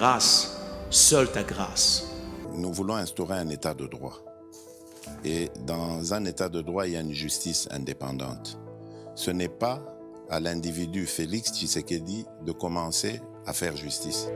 grâce, seule ta grâce. Nous voulons instaurer un état de droit. Et dans un état de droit, il y a une justice indépendante. Ce n'est pas à l'individu Félix Tshisekedi de commencer à faire justice.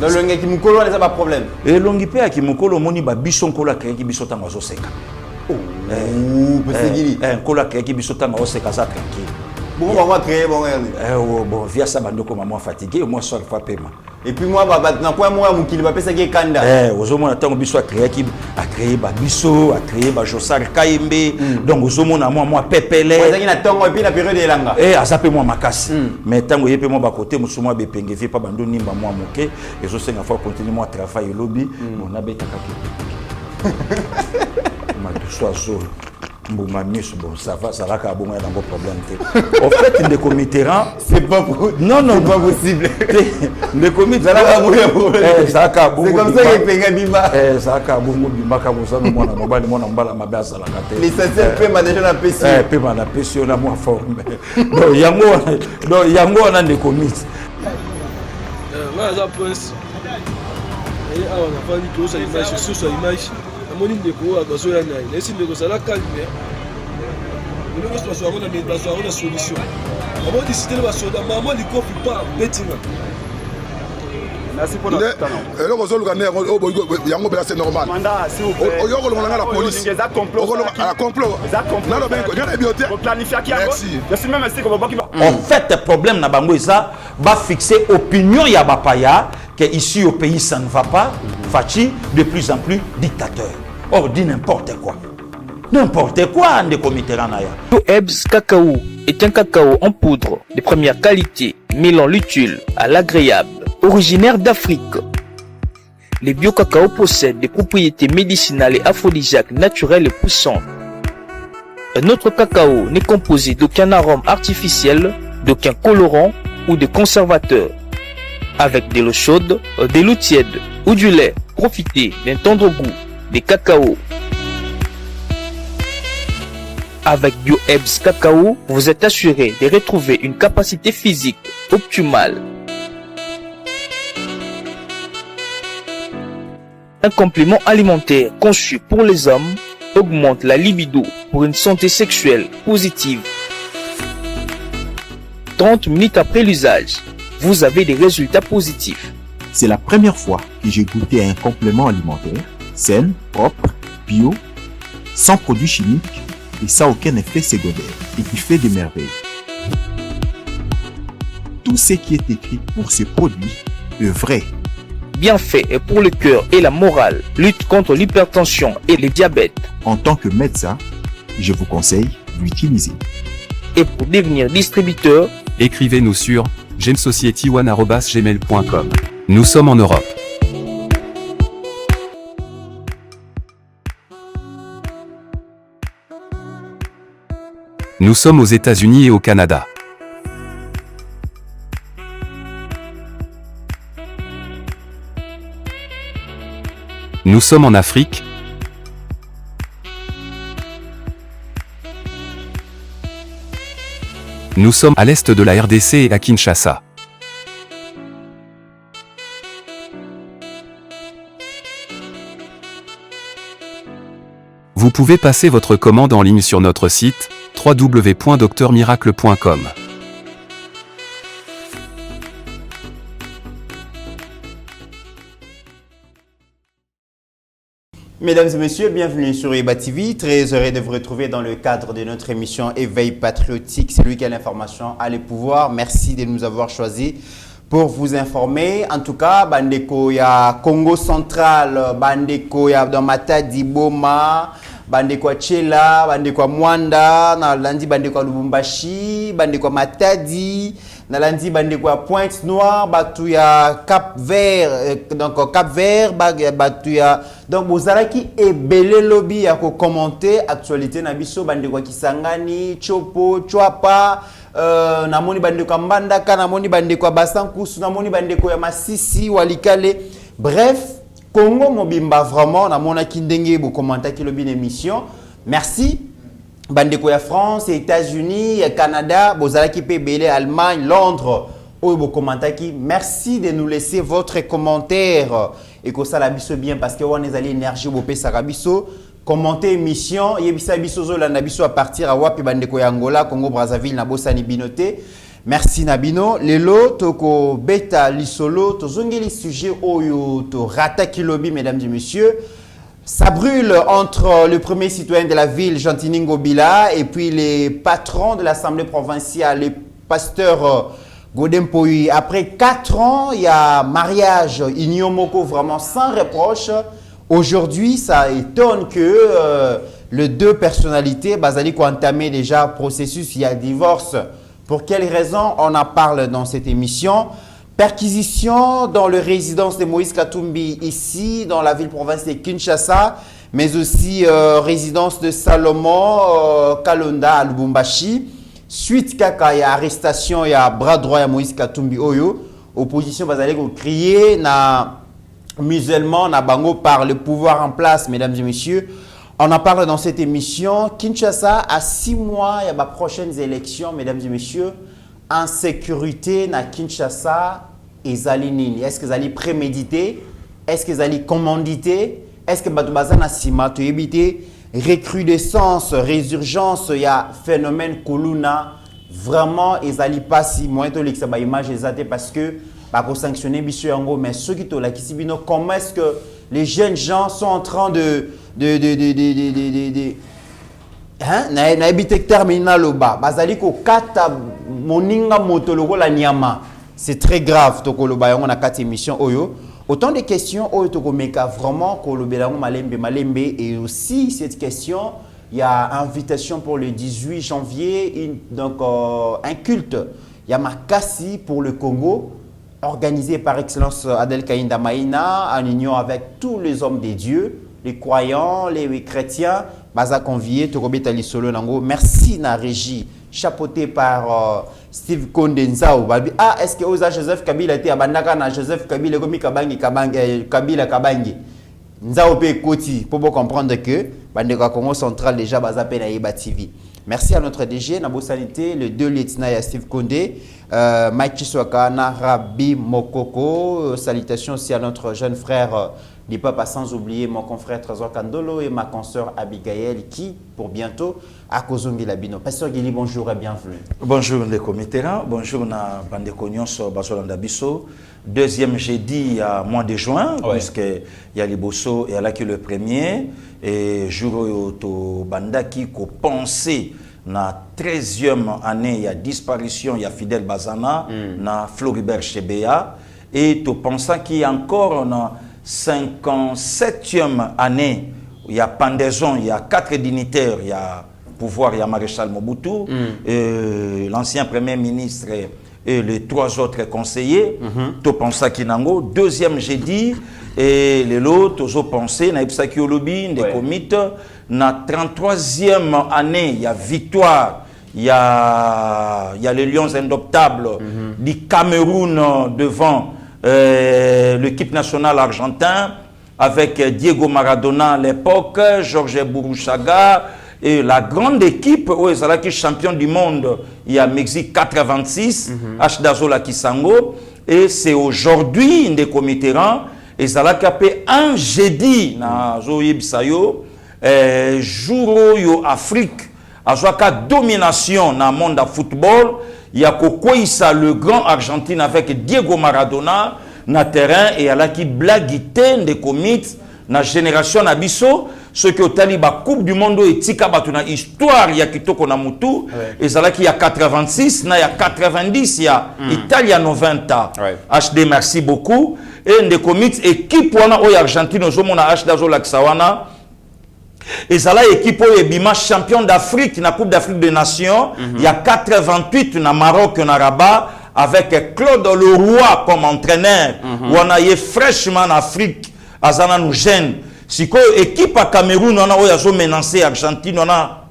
Donc le Kimukolo n'a pas de problème. Et l'ongipe à Kimukolo moni ba bison kola qui bisota mazo seka. Oh, pesegili. Kola qui bisota mazo seka ça tranquille. Bon, on va créer bon. Bon via ça bandoko maman fatigué moi soit fois paiement. Et puis moi ba na quoi moi mukili ba pesa ki kanda. Ozomona tango biso a créé ba biso, a créé ba Josar Kaimbe. Donc ozomona moi pepele. Moi na tango et puis la période elanga. Azape moi makasi. Mais tango yepe moi ba côté musuma be pengeve pa bando nimba moi moke et zo senga fois continuer moi travail lobby on a beta ka. Ma soit zo. Bon, ça va, ça va, bon, il y a un bon problème. En fait, les committérants, c'est pas possible. Non, c'est pas possible. Les committérants, ça va, c'est comme ça qu'il paye Bimba. Ça va, bon, Bimba, comme ça, nous, on l'essentiel, paiement déjà la PC. Paiement la PC, on a moins formé. Donc, il y a moins de comités. Moi, j'ai un point. Et on a pas dit que ça image, sur sa image. Moni ndeko abazo ya nai nesi ndeko sala calme ndeko so so na bazo na solution abo disiter ba soda maman li kofi pas betinga merci pour notre temps et le resol gané yango bela c'est normal manda s'il vous plaît oyoko longa la police ça complot à complot non non ben bien bioté planifier qui je suis même ici comme ba en fait le problème na bango ça va fixer opinion ya bapaya que ici au pays ça ne va pas Fachi de plus en plus dictateur. Or, dit n'importe quoi. N'importe quoi, des comités Ranaya. Ebs Cacao est un cacao en poudre de première qualité, mêlant l'utile à l'agréable. Originaire d'Afrique, les bio-cacao possèdent des propriétés médicinales et aphrodisiaques naturelles et puissantes. Notre cacao n'est composé d'aucun arôme artificiel, d'aucun colorant ou de conservateur. Avec de l'eau chaude, de l'eau tiède ou du lait, profitez d'un tendre goût des cacao. Avec BioEbs Cacao, vous êtes assuré de retrouver une capacité physique optimale. Un complément alimentaire conçu pour les hommes augmente la libido pour une santé sexuelle positive. 30 minutes après l'usage, vous avez des résultats positifs. C'est la première fois que j'ai goûté un complément alimentaire sain, propre, bio, sans produits chimiques et sans aucun effet secondaire et qui fait des merveilles. Tout ce qui est écrit pour ce produit est vrai. Bien fait et pour le cœur et la morale, lutte contre l'hypertension et le diabète. En tant que médecin, je vous conseille d'utiliser. Et pour devenir distributeur, écrivez-nous sur gemsociety1@gmail.com. Nous sommes en Europe. Nous sommes aux États-Unis et au Canada. Nous sommes en Afrique. Nous sommes à l'est de la RDC et à Kinshasa. Vous pouvez passer votre commande en ligne sur notre site www.docteurmiracle.com. Mesdames et messieurs, bienvenue sur Eba TV. Très heureux de vous retrouver dans le cadre de notre émission Éveil patriotique. C'est lui qui a l'information, a le pouvoir. Merci de nous avoir choisis pour vous informer. En tout cas, Bandeko ya Congo central, Bandeko ya dans Matadi Boma, bande kwa Chela, bande kwa Mwanda, na landi bande kwa Lubumbashi, bande kwa Matadi, na landi bande kwa Pointe Noire, batu ya Cap Vert, donc Cap Vert, batu ya donc bozalaki ebele lobby ya ko commenter actualité na biso bande kwa Kisangani, Chopo, Chwapa, namoni bande kwa Mbandaka, namoni bande kwa Basankusu, namoni bande kwa Masisi, Walikale. Bref, Congo mobimba vraiment na mona kindenge bo commenter ki lobi l'émission. Merci. Bandeko ya France, États-Unis, Canada, bozalaki pe belé Allemagne, Londres. Oyo bo commenter ki merci de nous laisser votre commentaire et que ça la biso bien parce que on est allé énergie bo pe sarabiso commenter émission yebisa biso zo la biso à partir à wapi bandeko ya Angola, Congo Brazzaville na bosani binoté. Merci Nabino. Lelo toko beta lisolo tozongeli sujet oyo to rata kilobi mesdames et messieurs. Ça brûle entre le premier citoyen de la ville Jean-Tini Ngobila et puis les patrons de l'Assemblée provinciale, les pasteurs Godem Poyi. Après 4 ans, il y a mariage Inyomoko vraiment sans reproche. Aujourd'hui, ça étonne que les deux personnalités Bazali ont entamé déjà le processus, il y a divorce. Pour quelles raisons on en parle dans cette émission? Perquisition dans la résidence de Moïse Katumbi ici, dans la ville-province de Kinshasa, mais aussi résidence de Salomon Kalonda à Lubumbashi. Suite kaka ya arrestation ya bras droit ya Moïse Katumbi Oyo, opposition bazali ko crier na musulman na bango par le pouvoir en place, mesdames et messieurs. On en parle dans cette émission. Kinshasa, à 6 mois, il y a les prochaines élections, mesdames et messieurs. En sécurité, na Kinshasa, est-ce qu'ils allaient préméditer? Est-ce qu'ils allaient commanditer? Est-ce que Batubazana Sima, tu éviter recrudescence, résurgence, il y a phénomène Kuluna. Vraiment, ils allaient pas si moins de l'examen image parce que pour sanctionner Bissou Yango, mais ceux qui sont là, comment est-ce que les jeunes gens sont en train hein na habité terminal au bas bazali ko kata moninga motologo la nyama, c'est très grave to ko loba yango na kata émission oyo. Autant de questions oyo to ko meka vraiment ko lobela ngo malembe et aussi cette question il y a invitation pour le 18 janvier donc un culte Yamakasi pour le Congo organisé par excellence Adel Kainda Maïna en union avec tous les hommes des dieux, les croyants, les chrétiens. Baza convié, Tokobeta Lisolo Nango. Merci na régie, chapeauté par Steve Kondenzao. Ah, est-ce que Oza Joseph Kabila était abandaka na Joseph Kabila Gomi Kabila Kabangi. Nzao pe Koti pour comprendre que Bandeka Congo Central déjà Baza pe na Yeba TV. Merci à notre DG, Nabo Sanité, le 2 lieutenants et Steve Kondé, Mike Chiswaka, Narabi Mokoko. Salutations aussi à notre jeune frère du papa, sans oublier mon confrère Trésor Kandolo et ma consoeur Abigail qui, pour bientôt, à Kozumbi Labino. Pasteur Guili, bonjour et bienvenue. Bonjour les committérants, bonjour na Bandekonion sur Basolanda Bisso. Deuxième jeudi à mois de juin, puisqu'il y a les Bosso et là qui le premier. Et jour to Bandaki ko pensé na 13e année, il y a disparition, il y a Fidel Bazana, na Floribert Chebea. Et to pensant qu'il y a encore na 57e année, il y a pendaison, il y a 4 dignitaires, il y a pouvoir, il y a Maréchal Mobutu, l'ancien premier ministre et les 3 autres conseillers. To pensa Kinango, deuxième jeudi, et les autres ont pensé, na Ipsaki Olobi, des comités, na 33e année, il y a victoire, il y a les Lions indoptables du Cameroun devant l'équipe nationale argentin avec Diego Maradona à l'époque, Georges Burruchaga et la grande équipe où ils sont champion du monde. Il y a Mexique 86, H. Dazola Kisango, et c'est aujourd'hui des comités et ça l'a capé un jeudi na Zoïb Sayo, jour yo Afrique, à Zoaka domination dans le monde de football. Il y a Kokoïsa, le grand Argentine avec Diego Maradona na terrain et à qui blaguité des comités na génération Abisso ce que au Taliba Coupe du Monde et tika batuna histoire ya kitoko na mutu et ça là qui y a 86 na y a 90 il y a Italia 90 HD merci beaucoup et des comités équipe wana o Argentine zo mona HD zo la Sawana Et ça là, équipe Ebima champion d'Afrique, na Coupe d'Afrique des Nations, il y a 88 na Maroc, na Rabat, avec Claude Leroy comme entraîneur. On a eu fraîchement en Afrique, Azana nous gêne. Si équipe à Cameroun, on a menacé Argentine, on a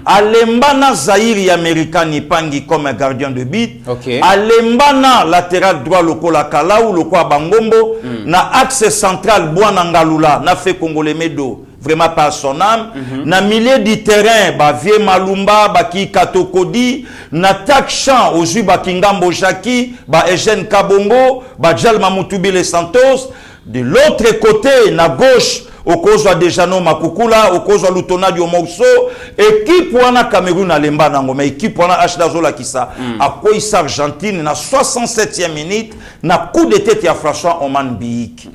Alembana Zahiri américain Nipangi comme gardien de but. Alembana latéral droit loko la Kala ou loko Bangombo. Na axe central Bouanangalula na fait Congolais Medo. Vraiment par son âme. Na milieu du terrain, ba Vie Malumba, ba Ki Katokodi, na tak champ aux yeux ba Kingambo Jaki, ba Eugène Kabongo, ba Djal Mamoutoubile les Santos. De l'autre côté, na gauche, au cause de Dejano Makukula, au cause de Lutona Diomokso, équipe wana Cameroun à Lemba nango, mais équipe wana Ashdazola Kissa, à quoi il Argentine, na 67e minute, na coup de tête à François Oman Biik.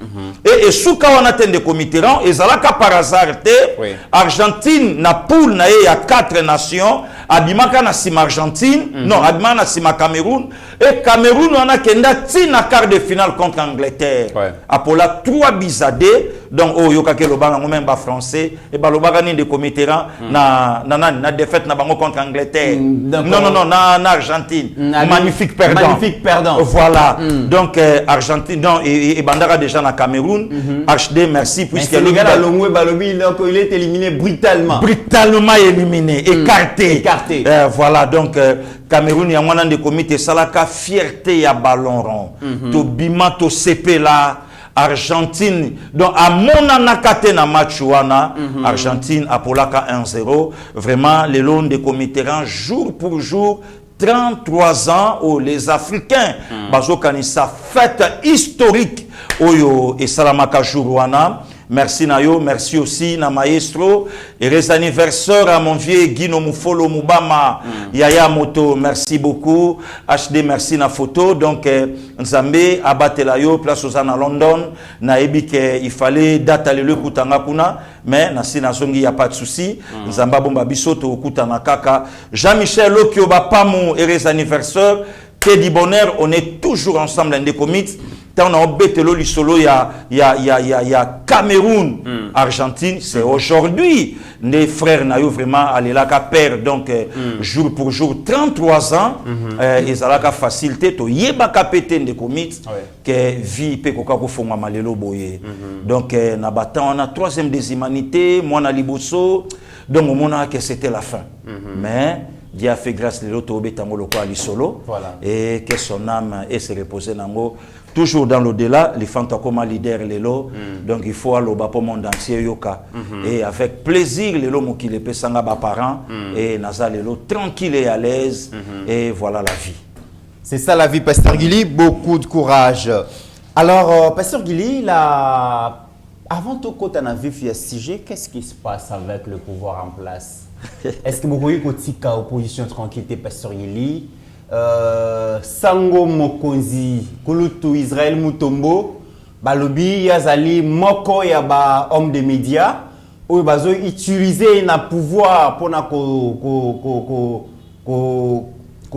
Et souka wana tende comiteran, et zalaka par hasard te, Argentine na poule na y a 4 nations, Abimaka na sima Argentine, non, Abimaka na sima Cameroun, et Cameroun wana kenda tina quart de finale contre Angleterre. Apola 3 bisade, donc oh yoka ke lobanga même ba français et ba lobanga ni de comiteran na défaite na bango contre Angleterre. Non na Argentine. Magnifique perdant. Voilà. Donc Argentine donc et bandara déjà na Cameroun. HD merci puisque le gars à Longwe Balobi donc il est éliminé brutalement éliminé, écarté. Voilà donc Cameroun y a un de comité salaka fierté ya ballon rond. To bima to CP là Argentine, donc à mon anakate na match wana, Argentine à Polaka 1-0. Vraiment, les lots de comiteran jour pour jour, 33 ans, où les Africains, bazo kanisa fête historique, oyo et salamaka jour wana. Merci Nayo, merci aussi na maestro. Et les anniversaires à mon vieux Guino Mufolo Mubama, Yaya Moto, merci beaucoup. HD, merci na photo. Donc, Nzambe, Abatelayo, place aux à London. Naebi il fallait date le Kutanga Kuna, mais nasi na zongi, il n'y a pas de souci. Nzamba Bomba Bisoto, Kutana Kaka. Jean-Michel Lokioba Pamou, et les anniversaires. Teddy Bonheur, on est toujours ensemble dans des comités. On a embêté solo, il y a Cameroun, Argentine, c'est aujourd'hui. Les frères Nayo vraiment allé là qu'à perdre, donc jour pour jour, 33 ans, ils ont la facilité, to yeba kapete des comités, que vie pe koka ko fonga malelo boye. Donc na batan on a troisième des humanités, moi na liboso, donc on a que c'était la fin. Mais Dieu a fait grâce à l'autre betango loko ali solo, et que son âme est se reposer nango. Toujours dans l'au-delà, les fantômes leader lelo, donc il faut aller au bas pour le monde entier yoka. Et avec plaisir, lelo mokile pe sanga ba parents et naza lelo tranquille et à l'aise et voilà la vie. C'est ça la vie, Pasteur Guili, beaucoup de courage. Alors, Pasteur Guili, avant tout quand on a vu ce sujet, qu'est-ce qui se passe avec le pouvoir en place? Est-ce que vous voyez que opposition tranquillité, Pasteur Guili? Sango Mokonzi Kulutu Israël Mutombo balobi yazali moko ya ba homme de médias ou bazo utiliser na pouvoir pour na ko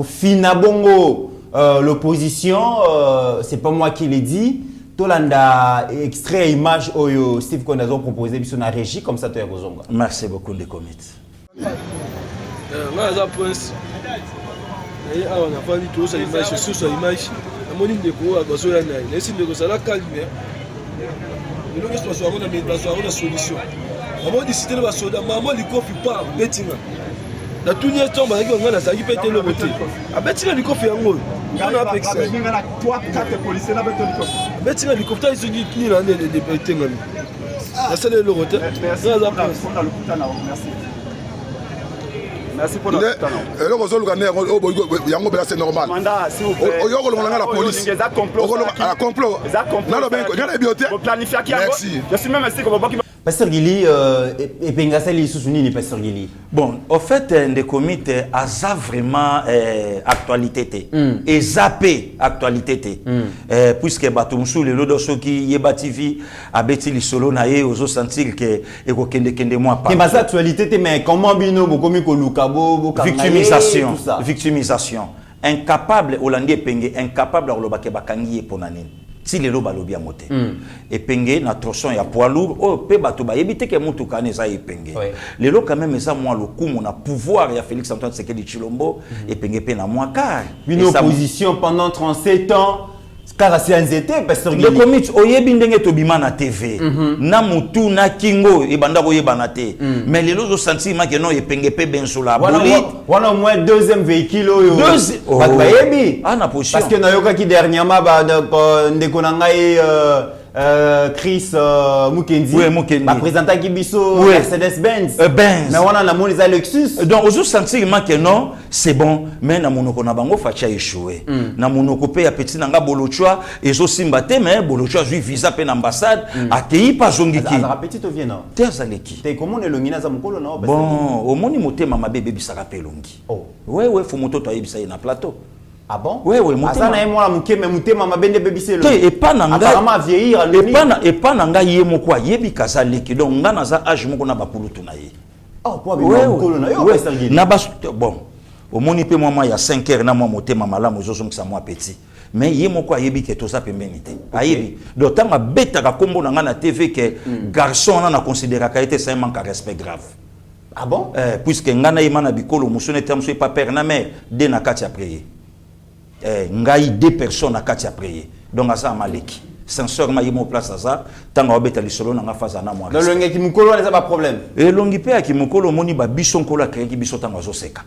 fina bongo l'opposition, c'est pas moi qui l'ai dit. Tolanda extrait image oyo Steve Konazo proposé sur la régie comme ça to ya kozonga. Merci beaucoup de comités. Et on a pas dit tout ça image sur sa image. La monnaie de quoi va se la naï. Laissez de ça la calme. Et donc je on a mis une solution. Maman décidé de soda maman il confie pas betinga. La tournière tombe avec on a ça qui peut être le côté. A betinga il confie en gros. On a pas ça. 3-4 policiers là betinga il confie ils se dit ni là des betinga. La salle le côté. Merci. Merci pour notre temps. C'est normal. La police. Merci. Je suis même resté comme Pasteur Guili, et Pengasali Sousouni, Pasteur Guili. Bon, au fait, des comités, ça vraiment actualité. Et zappé actualité. Puisque Batumsou, le lodoso qui y est bâti, a bêti les solo naïe, aux autres sentir que et qu'au kende moi pas. Mais actualité, mais comment bino, beaucoup Lukabo, victimisation. Incapable, Hollandais Penge, incapable à Olobake Bakangi et Ponanin. ti lelo balobi ya mote epenge na tronçon ya poids lourd oh pe bato ba yebite ke mutuka ne za epenge lelo quand même ça moi le coup mon pouvoir ya Félix Antoine Tshisekedi Tshilombo epenge pe na moi car une opposition pendant 37 ans car c'est anzete pasteur le commit oyebi ndenge to bima na TV na mutu na kingo e banda ko yebana te mais lelo zo sentiment que non epenge pe bensola voilà au moins deuxième véhicule ba yebi na position parce que na yoka ki dernièrement ba ndeko na ngai Chris Mukendi ba présentant ki biso Mercedes-Benz mais wana na moni za Lexus donc ozo sentiment que non c'est bon mais na monoko na bango facha échoué na monoko pe ya petit nanga bolochwa ezo simba te mais bolochwa zui visa pe na ambassade akei pa zongiki za petit to viena te azaleki te comment le longina za mukolo na bon omoni motema mabe bisaka pe longi ouais faut moto to ayebisa na plateau. Ah bon? Oui, motema. Azana moi muke mais motema mabende bebiselo. Et pas nanga. Apparemment vieillir et pas nanga yemo kwa yebi kazaleki. Donc ngana za âge moko na bakulutu na ye. Oh, kwa bima mukolo na yo pasteur Guy. Na bas bon. Au moni pe moi il y a 5 heures na moi motema malamu zo somisa moi petit. Mais yemo kwa yebi ke to za pembeni te. Ayebi. Donc tanga beta ka kombo na ngana TV ke garçon na considérer ka été c'est un manque de respect grave. Ah bon? Puisque ngana imana bikolo musone terme soit pas père na mère de na kati après. Ngai 2 personnes à kati après donc ça maleki censeur ma yimo place ça tanga obeta lisolo na faza na moi le longi ki mukolo na pas problème et longi pe ki mukolo moni ba biso nkola créer ki biso tanga zo seka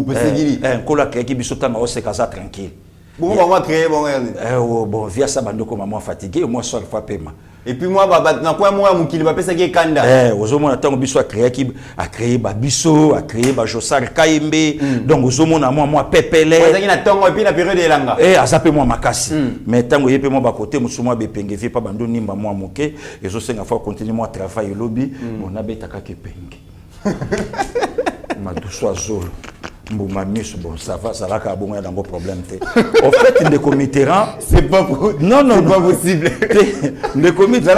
pesegili nkola créer ki biso tanga zo seka ça tranquille bon on va créer bon via ça bandoko maman fatigué moi seul fois paiement et puis moi na quoi moi mukili ba pesa ki kanda ozomona tango biso a créer ba biso a créer ba Josar Kaimbe donc ozomona moi pepele ezaki na tango et puis na période elanga azape moi makasi mais tango yepe moi ba côté musuma bepenge vie pa bando nimba moi moke ezo senga fa continuer moi travail lobby on abeta ka kepenge ma douce zolo Mbouma miso bon ça va ça là ka bon dans problème té en fait de committerant c'est pas non pas possible le comité ça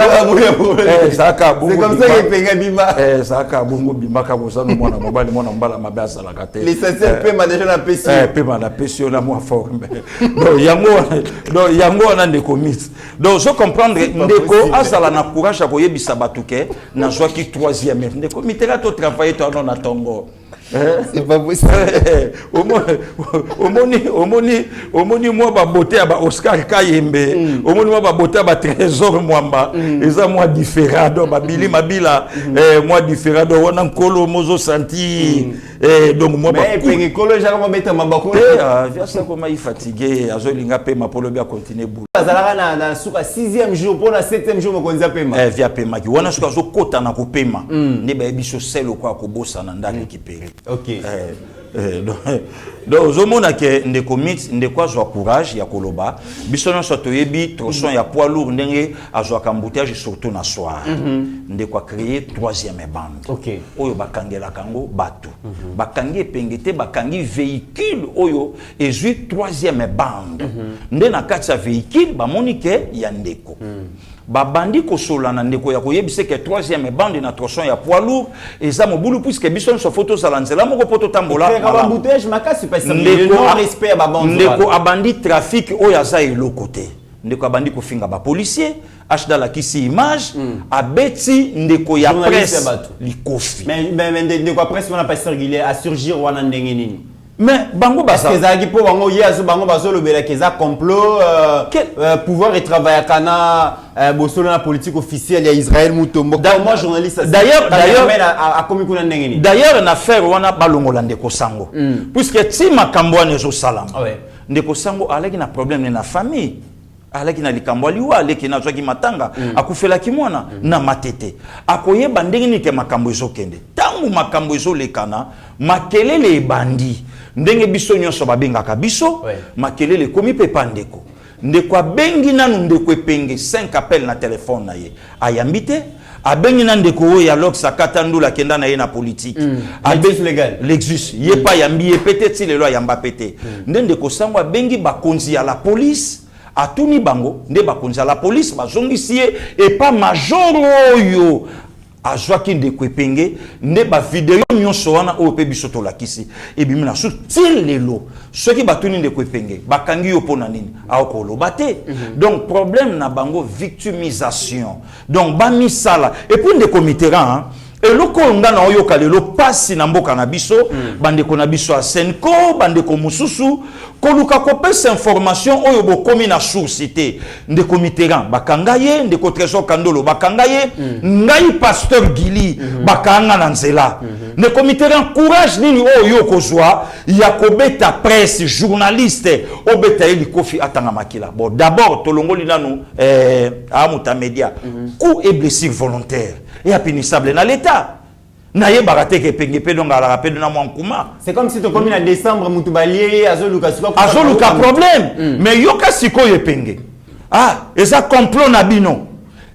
ça ka bon c'est comme ça que penga bima ça ka bon bima ka bosa no mona mobali mona mbala mabasa la kate l'essentiel pe ma déjà la pression pe ma la pression la moi fort donc yango na de comité donc je comprendre ndeko asala na courage ko yebisa batuke na joie ki 3e de comité là to travailler to na tongo c'est pas possible omoni moi ba beauté ba Oscar Kayembe omoni moi ba beauté ba Trésor Mwamba eza moi différent donc ba bili mabila moi différent donc on nkolo mozo senti donc moi ba mais pengi kolo jaka mabeta mabako via ça comme il fatigué azolinga pe mapolo bia continuer boulot azalaka na suka 6e jour pour na 7e jour mokonza pema via pema ki wana suka zo kota na ko pema ne ba biso selo kwa ko bossa na ndaki récupérer. OK. Donc zomona ke ndeko mit ndeko azwa courage ya koloba biso na soto yebi tronçon ya poids lourd ndenge azwa embouteillage surtout na soir ndeko a créé 3e bande. OK. Oyo bakangela kango bato bakangi pengete bakangi véhicule oyo ezui 3e bande nde na kati ya véhicule bamoni ke ya ndeko babandi kosola na ndeko ya koyebise ke 3e bande na tronçon ya poids lourd eza mobulu puisque biso so photo salanzela moko poto tambola embouteillage makasi parce que le respect ba bande ndeko abandi trafic oyo aza eloko te ndeko abandi kofinga ba policier ashda la kisi image abeti ndeko ya presse likofi mais ndeko ya presse wana pasteur Guillet a surgir wana ndenge nini mais bango basa est-ce que zaki po bango yeso bango bazolo bela ke za complot pouvoir et travailler kana bosolo na politique officielle ya Israël Mutombo moi journaliste d'ailleurs a komi kuna ndenge ni d'ailleurs na faire wana balongola ndeko sango puisque ti makambo wana zo salama ndeko sango alaki na problème na famille alaki na likambo aliwa aleki na zwaki matanga akufela ki mwana na matete akoyeba ndenge ni ke makambo ezokende tangu makambo ezolekana makelele ebandi ndenge biso nyonso babengaka biso makelele komi pe pandeko ndeko abengi nanu ndeko epenge 5 appels na telefone na ye ayambi te abengi na ndeko oyo ya Lox akata ndula kenda na ye na politique Lexus légal Lexus ye pa yambi ye pete ti lelo yamba pete nde ndeko sango abengi bakonzi ya la police atuni bango nde bakonzi ya la police bazongisi ye et pas major oyo azwaki ndeko epenge nde bavideo nyonso wana oyo mpe biso tolakisi ebimi na susu ti lelo soki batuni ndeko epenge bakangi yo mpo na nini aokoloba te. Donc problème na bango victimisation, donc bamisala epuis ndeko Mitterrand eloko nga na oyoka lelo pasi na mboka na biso bandeko na biso a Senko bandeko mususu koluka kopesa information oyo bokomi na source te. Ndeko Mitterrand bakanga ye, ndeko Trésor Kandolo bakanga ye, ngai pasteur Gili bakanga na nzela. Ndeko Mitterrand courage nini oyo kozwa ya kobeta presse journaliste obeta eli kofi atanga makila. Bon d'abord tolongoli nanu amuta media coup et blessure volontaire et impénissable dans l'état. Naye barate ke penge pe donc à la rappel de na mwankuma. C'est comme si tu commis en décembre mutubalier azoluka problème mais yoka siko yepenge. Ah, eza complot na bino.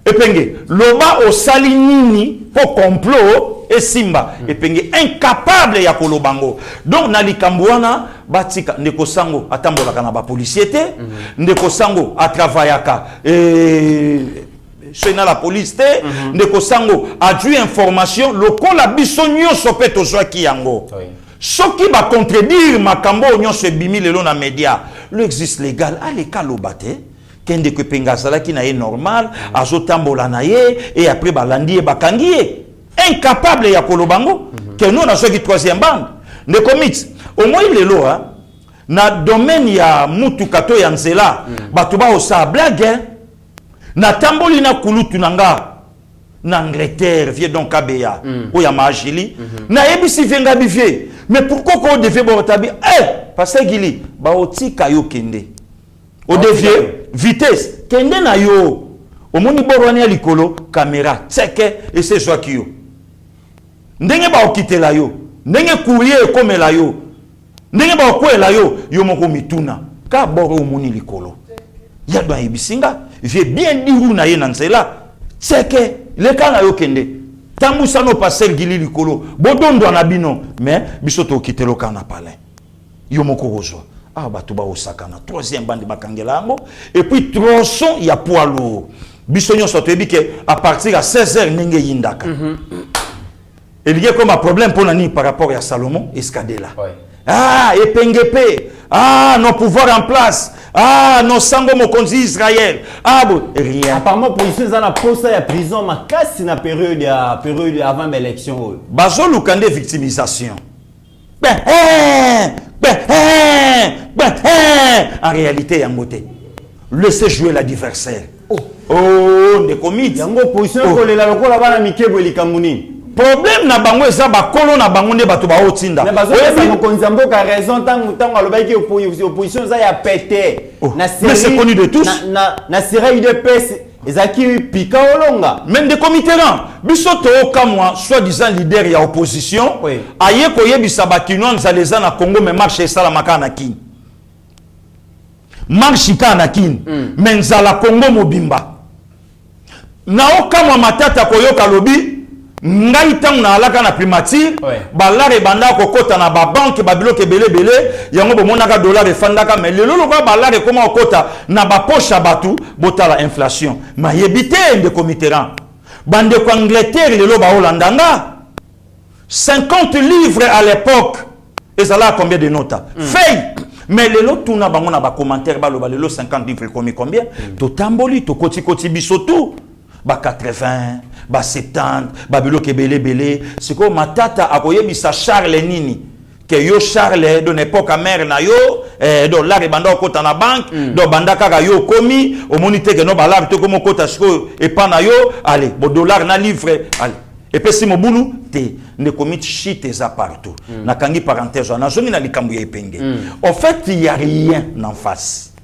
Epenge loba o salinini po complot et simba epenge incapable ya kolobango. Donc na likambuana batika ndeko sango atambolaka na ba policier te, ndeko sango a travaillaka chez la police te, ndeko sango a dû information loko la biso nyonso pe tozwa ki yango. Soki ba contredire makambo nyonso ebimi lelo na média, le existe légal a le kalobate kende ko penga sala ki na ye normal azotambola na ye et après balandi e bakangi ye incapable ya kolobango que nous na soki troisième bande ndeko mix au moins lelo na domaine ya mutukato ya nzela bato ba osa blague na tamboli na kulutu nanga na Angleterre vie donc kabeya oya majili na ebisi venga bivie mais pourquoi ko devait botabi parce que Gili ba otika yo kende o devie vitesse kende na yo omoni borwani ya likolo caméra tseke et c'est soit yo ndenge ba okitela yo ndenge courrier komela yo ndenge ba okwela yo yo moko mituna ka boro omoni likolo ya do ibisinga j'ai bien dit na ye na nzela tseke le kana yo kende tambusa no passer Gili likolo bodondo na bino mais biso to kitelo kana pale yo moko kozwa bato ba osaka na troisième bande bakangela yango et puis tronçon ya poids lourd biso nyonso toyebi ke à partir à 16h ndenge yindaka il y a comme un problème pour nani par rapport à Salomon Escadela. Epengepe nos pouvoirs en place nos sango mokonzi Israël rien apparemment position za na poste ya prison makasi na période avant l'élection bazo lukande victimisation en réalité yangote laissez jouer l'adversaire ndeko midi yango position kolela lokola bana mikebo likamuni problème na bango eza bakolo na bango nde bato baotinda mais bazo mokonzi mboka raison tango alobaki opposition za ya pété na série mais c'est connu de tous na série de PS ezaki pika olonga mais ndeko Mitterrand biso to kamwa soi-disant leader ya opposition aye koyebisa bakino nzaleza na Congo mais marche sala makana kini marche kana kini mais nzala Congo mobimba na okamwa matata koyoka lobi ngai tang na alaka na primature balare banda kokota na ba banque babiloke belebele yango bomonaka dollar efandaka mais lelo lokwa balare koma okota na ba poche batu botala inflation mayebite ndeko Mitterrand bande ko Angleterre lelo ba Holandanga 50 livres à l'époque et ça là combien de notes feuille mais lelo tuna bango na ba commentaire ba loba lelo 50 livres combien to tamboli to koti biso tout ba 80 ba 70 ba biloke belé c'est comme matata akoyebisa Charles nini que yo Charles de l'époque mère na yo dollar e banda okota na banque do banda kaka yo komi au monite que no balar to komo kota siko e pa na yo allez bo dollar na livre allez et puis si mobulu te ne commit shit eza partout na kangi parenthèse na zoni na likambu ya epenge en fait il y a rien en face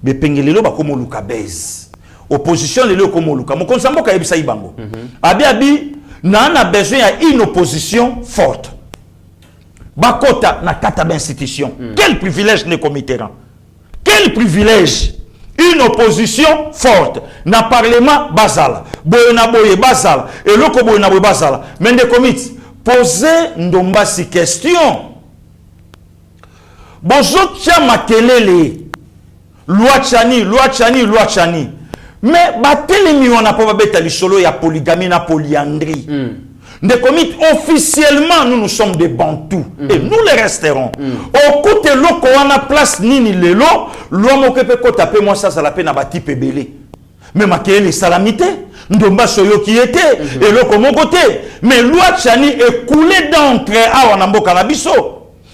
be pengelelo ba komo luka base opposition lelo komo luka mo konsambo ka yebisa ibango abi na besoin ya une opposition forte bakota na kata d'institution quel privilège ne Mitterrand quel privilège une opposition forte na parlement bazala boye bazala et loko boye na boye bazala mais de comité poser ndombasi question bozo tia makelele loi chani Mais batelemi wana po babeta lisolo ya polygamie na polyandrie. Officiellement, nous sommes des Bantous. Et nous les resterons. Au côté loko wana place nini lelo, l'homme okepe ko taper moi ça la peine à bâti pebele. Mais maquiller les salamités, ndomba soyo qui était, et loko mon côté. Mais loi chani est coulé d'entre à wanamboka na biso.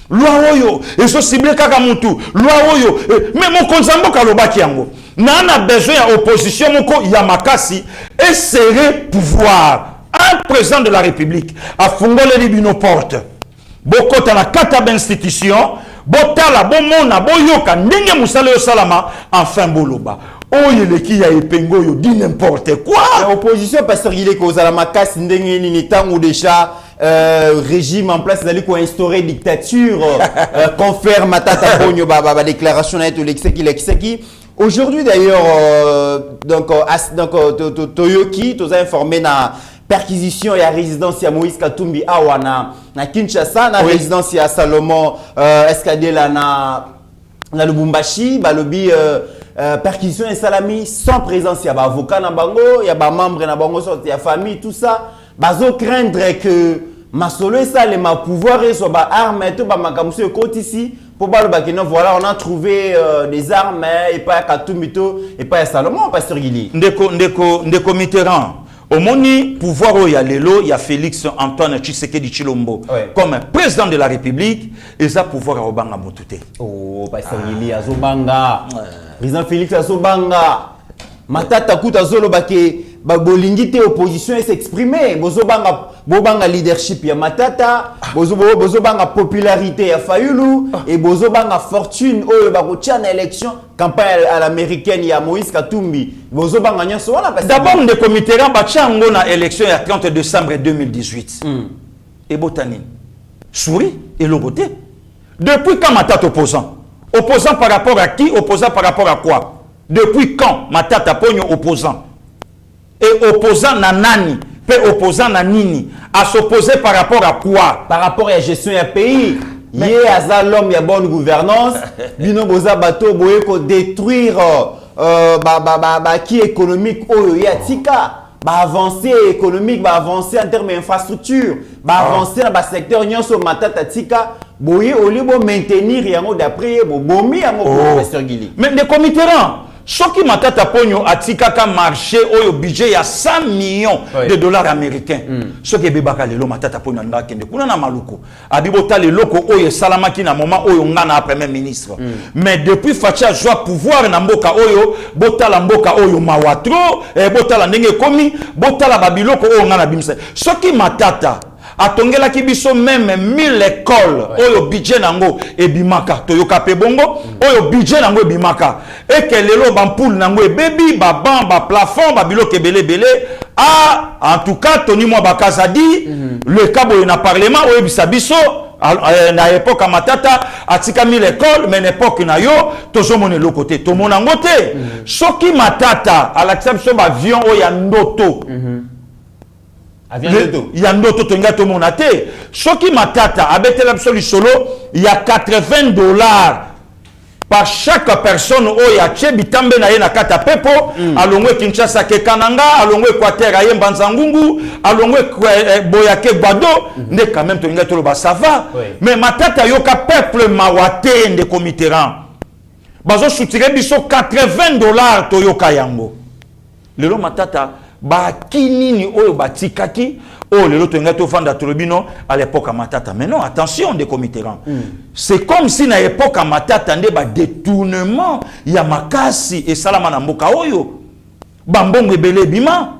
Loi oyo, et so ciblé kaka mutu. Loi oyo, mais mon konzamboka lobaki yango. Nana besoin ya opposition moko ya makasi et serrer pouvoir. Un président de la République a fondé les bino porte. Boko ta la kata institution, botala bomona boyoka ndenge musale yo salama enfin boloba. Oye le ki ya epengo yo dit n'importe quoi. L'opposition pasteur il est cause à la makasi ndenge ni tango déjà régime en place d'aller quoi instaurer dictature confère matata ponyo ba déclaration na to l'exeki. Aujourd'hui d'ailleurs donc Toyoki tous informé na perquisition et à résidence à Moïse Katumbi Awana na Kinshasa na résidence à Salomon Escadela na Lubumbashi balobi perquisition et salami sans présence ya ba avocat na bango ya ba membre na bango sorti ya famille tout ça bazo craindre que masolo ça les ma pouvoir et so ba armes et tout ba makamuso côté ici pour baloba que non voilà on a trouvé des armes et pas Katumbi et pas Salomon pasteur Gili ndeko Mitterrand. Au moni pouvoir où il y a Lelo, il y a Félix Antoine Tshisekedi Tshilombo comme président de la République et ça pouvoir à Obanga Motute. Oh, pasteur Gili Azobanga. Président Félix Azobanga. Matata kuta zolo bake bolingite opposition et s'exprimer. Bozobanga leadership ya Matata, bozobanga popularité ya Fayulu et bozobanga fortune oyo bakotia na élection campagne à l'américaine ya Moïse Katumbi. Bozobanga nyoso wana parce d'abord de comité bachango na élection ya 30 décembre 2018. Et Botani. Souris et Loboté. Depuis quand Matata opposant? Opposant par rapport à qui? Opposant par rapport à quoi? Depuis quand Matata Pogno opposant? Et opposant na nani? Peut opposant na nini? À s'opposer par rapport à quoi? Par rapport à la gestion du pays. Yé à l'homme, il y a bonne gouvernance. Bino boza bateau boye ko détruire qui économique oh ya tika. Avancer économique, avancer en termes d'infrastructure, avancer dans le secteur nyonso Matata tika. Boye au lieu de maintenir yango d'après bomi yango professeur Gili. Mais les comités ce qui Matata Pogno a tikaka marché au budget il y a 100 millions de dollars américains. Ce qui est bébaka le Matata Pogno n'a kende kuna na maluko. Abibota le loko oyo salamaki na moment oyo ngana premier ministre. Mais depuis Facha joie pouvoir na mboka oyo bota la mboka oyo mawatro et bota la ndenge komi bota la babiloko oyo ngana bimse. Ce qui Matata atongela kibiso même 1000 écoles oyo budget nango ebimaka toyoka pe bongo oyo budget nango ebimaka et que lelo bampoule nango ebebi ba plafond ba biloko ebele en tout cas Tony Mwa Bakazadi le cabo na parlement oyo bisabiso na époque à Matata atika 1000 écoles mais n'époque na yo tozomone le côté to monango te soki Matata à l'exception ba avion oyo ndoto il y a d'autres tenga to monate. Soki Matata abete l'absolu solo, il y a $80 par chaque personne au ya chebitambe na ye na kata pepo alongwe Kinshasa ke Kananga alongwe Equateur aye Mbanzangungu alongwe Boyake Gbado ne quand même tenga to ba ça va mais Matata yoka peuple mawate de comiteran bazo soutire biso $80 to yoka yango lelo Matata ba kinini oyo batikaki oh le loto ngato fanda tolobino à l'époque à Matata mais non attention des comitéran c'est comme si na époque à Matata nde ba détournement ya makasi et salama na mboka oyo bambongo ebele bima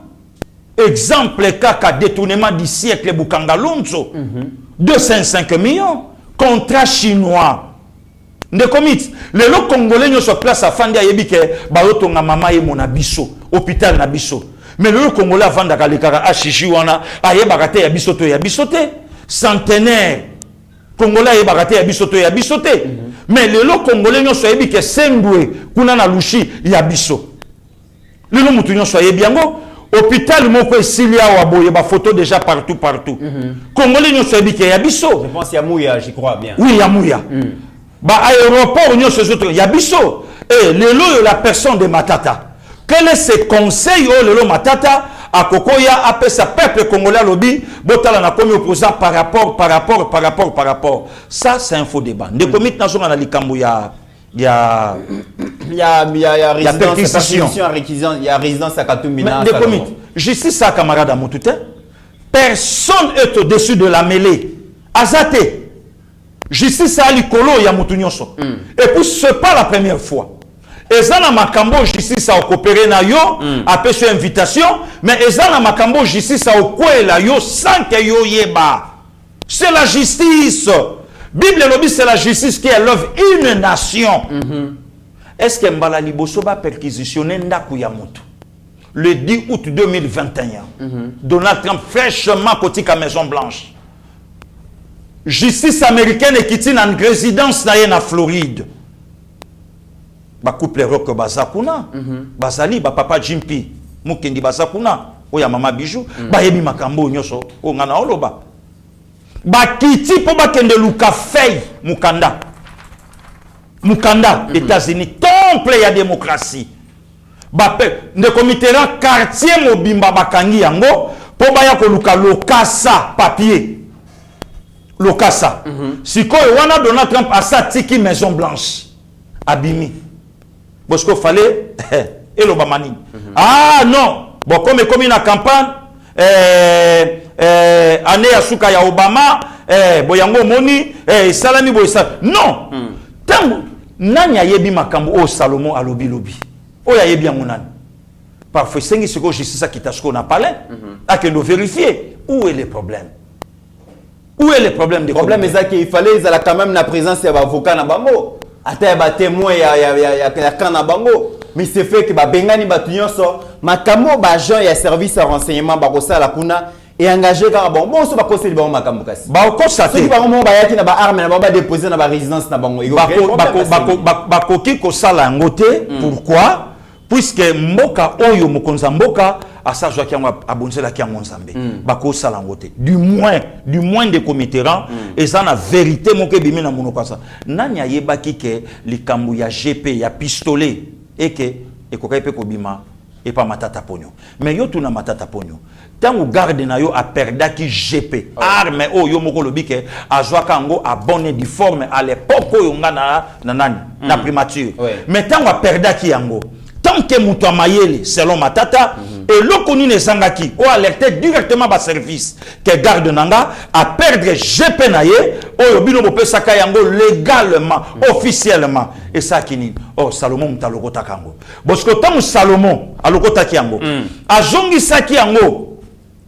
exemple kaka détournement du siècle Bukanga Lonzo 205 millions contrat chinois de commit le lo congolais nyo sur place afandi ayebike ba yotonga mama ye mona biso hôpital na biso. Mais le Congolais avant d'akalekara achichi wana ayebakate ya bisoto ya bisote centenaire Congolais ayebakate ya bisoto ya bisote mais le Congolais nyo yebi ke sendwe kuna na lushi ya biso le mutu nyo yebi yango hôpital moko esilia wa boye ba photo déjà partout Congolais nyo yebi ke ya biso je pense ya Mouya j'y crois bien oui ya Mouya ba aéroport nyo autres ya biso et le la personne de Matata Quel est ce conseil au lelo matata à Kokoya après sa peuple congolais lobby botala na komi opposant par rapport. Ça c'est un faux débat. Ne commis national na likambo ya résidence à Katumbi. Justice à camarade à Moutouté. Personne est au-dessus de la mêlée. Azate. Justice à l'ikolo ya Moutounyoso. Et puis ce n'est pas la première fois. Ezana makambo justice a coopéré na yo après cette invitation, mais ezana makambo justice a okwela yo sans que yo yeba. C'est la justice. Bible lobby c'est la justice qui élève une nation. Est-ce que Mbala Liboso va perquisitionner ndaku ya mutu? Le 10 août 2021, Donald Trump fraîchement kotika Maison Blanche. Justice américaine qui tient en résidence na Floride. Ba couple rock bazakuna bazali ba papa Jimpi mukendi bazakuna oya mama bijou ba yebi makambo nyoso o ngana oloba ba kiti po ba kende luka fei mukanda États-Unis temple ya démocratie ba pe ne komitera quartier mobimba bakangi yango po ba ya ko luka lokasa papier lokasa sikoyo wana Donald Trump asa tiki Maison Blanche abimi. Parce qu'il fallait et l'Obamani. Ah non, bon comme une campagne année à Souka ya Obama boyango moni salami boysa non. Tant nanya yebi makambo o Salomon a lobby o ya yebi amonani. Parfois c'est ce que justice qui t'a na parlé à que nous vérifier où est le problème. Où est le problème des problèmes? Le problème est qu'il fallait quand même la présence de l'avocat na bango. Ata ba témoin ya kana bango mais c'est fait que ba bengani ba tuyonso makambo ba agent ya service de renseignement ba kosala kuna et engagé ka bon so ba koseli ba makambo kasi ba constater so ba mo ba yaki na ba arme na ba déposer na ba résidence na bango ba koki kosala ngote. Pourquoi? Puisque mboka oyo mokonza mboka asajwa ki yango abonzela ki yango nzambe bako sala ngote du moins de committérants et ça na vérité moke bimi na monoko ça nani ayebaki ke likambu ya GP ya pistolet et que ekokai pe kobima et pas matata ponyo mais yo tuna matata ponyo tango garde na yo a perdaki GP arme oyo moko lobi ke azwa kango a bonne difforme à l'époque oyo ngana na nani na primature mais tango a perdaki yango tant que Moutou Mayele, selon Matata, et le connu ne sangaki, ou alerté directement par service, que garde nanga, à perdre GP naye, ou yobino bope sakayango légalement, officiellement. Et ça qui ni, oh Salomon mtalokota kango. Parce que tant Salomon, alokota kiango, a zongi sakiango,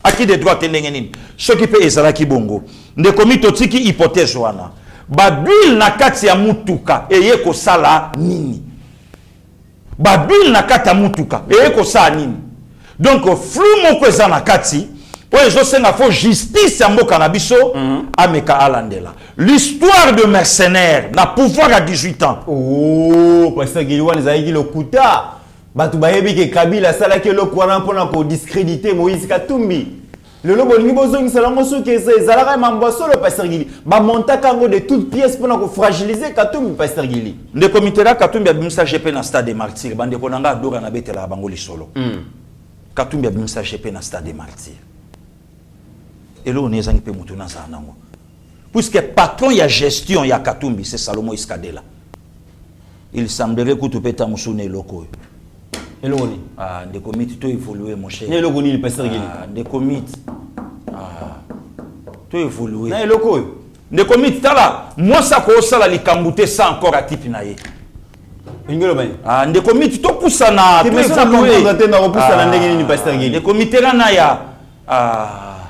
à qui des droits tenengenin, ce qui peut ezalaki bongo, ne commis totiki hypothèse wana, babil na kati ya mutuka, et yeko sala nini. Babil na kata mutuka et ko sa nini donc flou moko eza na kati po ezo senga fo justice ya mboka na biso ameka alandela l'histoire de mercenaires na pouvoir à 18 ans oh parce que giliwana zaiki lokuta batu bayebi ke Kabila sala ke lokwana mpona ko discréditer Moïse Katumbi le lobo ni bozongi sala ngoso ke ezalaka mambo solo pasteur Gili ba montaka ngo de toutes pièces pour ko fragiliser Katumbi pasteur Gili de comité la Katumbi abimisa GP na stade des martyrs bande ko nanga dora na betela bango lisolo Katumbi abimisa GP na stade des martyrs et là on est zangi pe mutu na za nango puisque patron ya gestion ya Katumbi c'est Salomon Iskadela il semblerait que tu peux t'amusune loko Eloni. Ah, des comités tout évolué, mon cher. Ne loko ni le pasteur Gili. Des comités. Tout évolué. Na loko. Des comités là. Moi ça ko sala likambute ça encore à type naie. Ingelo bani. Ah, des comités tout poussa na. Tu me ça comprendre na poussa na ndenge ni pasteur Gili. Des comités là na ya.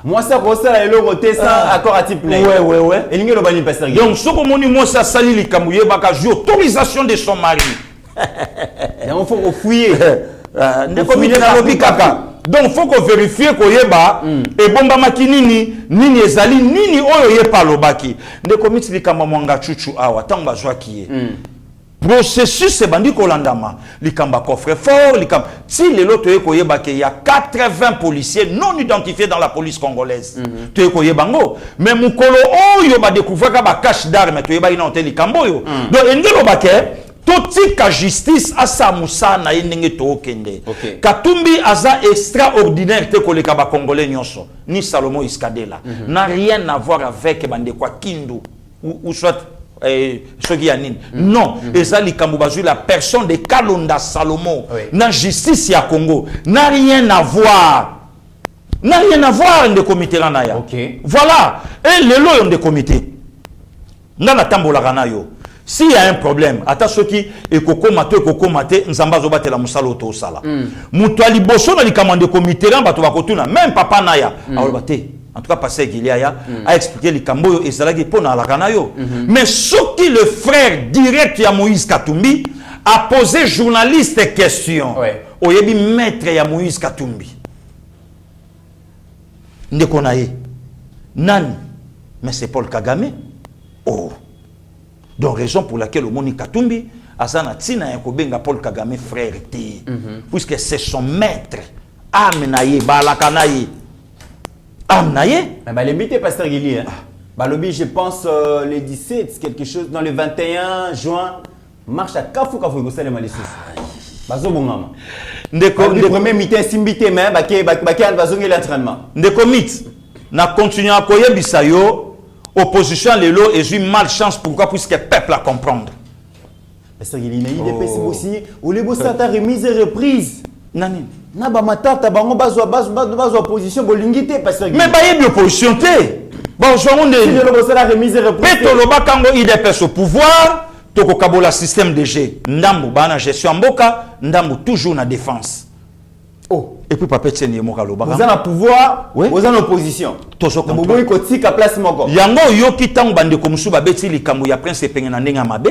Moi ça ko sala loko te sans accord à type naie. Ouais. Et ingelo bani pasteur Gili. Donc ce que moni moi ça sali likambuye baka jouer autorisation de son mari. Il faut qu'on fouille. Ne comité na lobi kaka. Donc faut qu'on vérifie ko yeba et bomba makinini nini ezali nini oyo yepa lobaki. Ne comité likamba mwanga chuchu awa tanga zwa kiye. Processus c'est bandi kolandama. Likamba coffre fort, likamba si les loto yeko yeba ke y a 80 policiers non identifiés dans la police congolaise. To yeko yebango mais mukolo oyo ba découvrir ka ba cache d'armes to yeba ina hotel likambo yo. Donc engelo bake totika justice asa musana yendenge to okende. Okay. Katumbi aza extraordinaire te koleka ba congolais nyonso ni Salomon Iskadela n'a rien à voir avec bande kwa Kindu ou soit non, ezali kambubazu la personne de Kalonda Salomon na justice ya Congo n'a rien à voir. N'a rien à voir de comité ranaya. Okay. Voilà, et le lot de comité. Ngana tambola ranayo. S'il y a un problème, ata soki ekoko mate nzamba zo batela musalo to sala. Mutuali boso na likamande comité ran bato bakotuna même papa naya. Alobate. En tout cas, passé Giliaya a expliqué les Camboyo et Salagi pour la Kanayo. Mais ce qui le frère direct à Moïse Katumbi a posé journaliste question. Au yebi maître ya Moïse Katumbi. Ndekonaye. Nani. Mais c'est Paul Kagame. Oh. Donc raison pour laquelle au Moni Katumbi Azana Tina Yakobenga Paul Kagame frère T. Puisque c'est son maître. Amenaye Balakanaye. Bah, l'invité pasteur Guili, bah, lobby, je pense le 17, quelque chose, dans le 21 juin, marche à Kafou Kafou, vous savez, Malissou. Bazo Bongama. Le premier meeting, Simbité, mais Baké Bazongé l'entraînement. Ndeko mit, na continue à koye bisayo, opposition lelo, et j'ai malchance, pourquoi? Puisque le peuple a comprendre. Pasteur Guili, il y a des personnes aussi, où les bossats ta remise et reprise. Nani. Na ba matata bango bazwa opposition bolingité parce que mais ba yebi opposition té bon je on est le bossa la remise et reprise peto lo bakango IDPS au pouvoir toko kabola système de G ndambu bana gestion mboka ndambu toujours na défense oh et puis papa teni moka lo baka vous en pouvoir vous en opposition tozo ko boyi ko tika place moko yango yoki tango bande ko musu ba beti likambo ya prince penge na ndenga mabe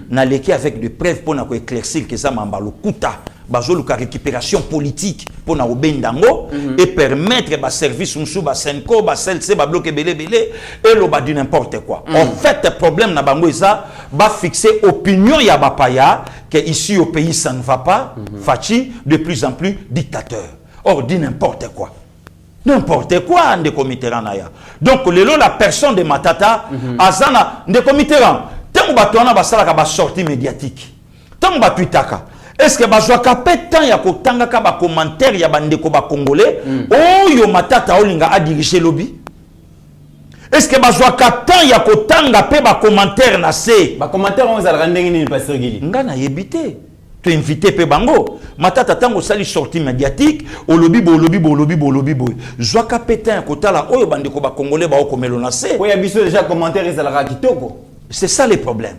na leki avec des preuves pour na ko éclaircir que ça mamba lokuta bazoluka récupération politique pour na obendango et permettre ba service musu ba senko ba selce ba bloquer belé et lo ba du n'importe quoi. En fait le problème na bango ça ba fixer opinion ya bapaya que ici au pays ça ne va pas Fachi de plus en plus dictateur. Or dit n'importe quoi. N'importe quoi de comité ranaya. Donc la personne de Matata azana de comité ran tant batona ba sala ka ba sortie médiatique. Tant ba tuitaka. Est-ce que bazwa kapetan ya kotanga ka ba commentaire ya bandeko ba congolais oyo Matata olinga a diriger lobby? Est-ce que bazwa kapetan ya kotanga pe ba commentaire na se ba commentaire on za randenge ni pasteur Guili ngana yebité tu invité pe bango Matata tango sali sortie médiatique au lobby zwa kapetan ya kotala oyo bandeko ba congolais ba okomelo na se oya biso déjà commentaire za la kitoko c'est ça le problème.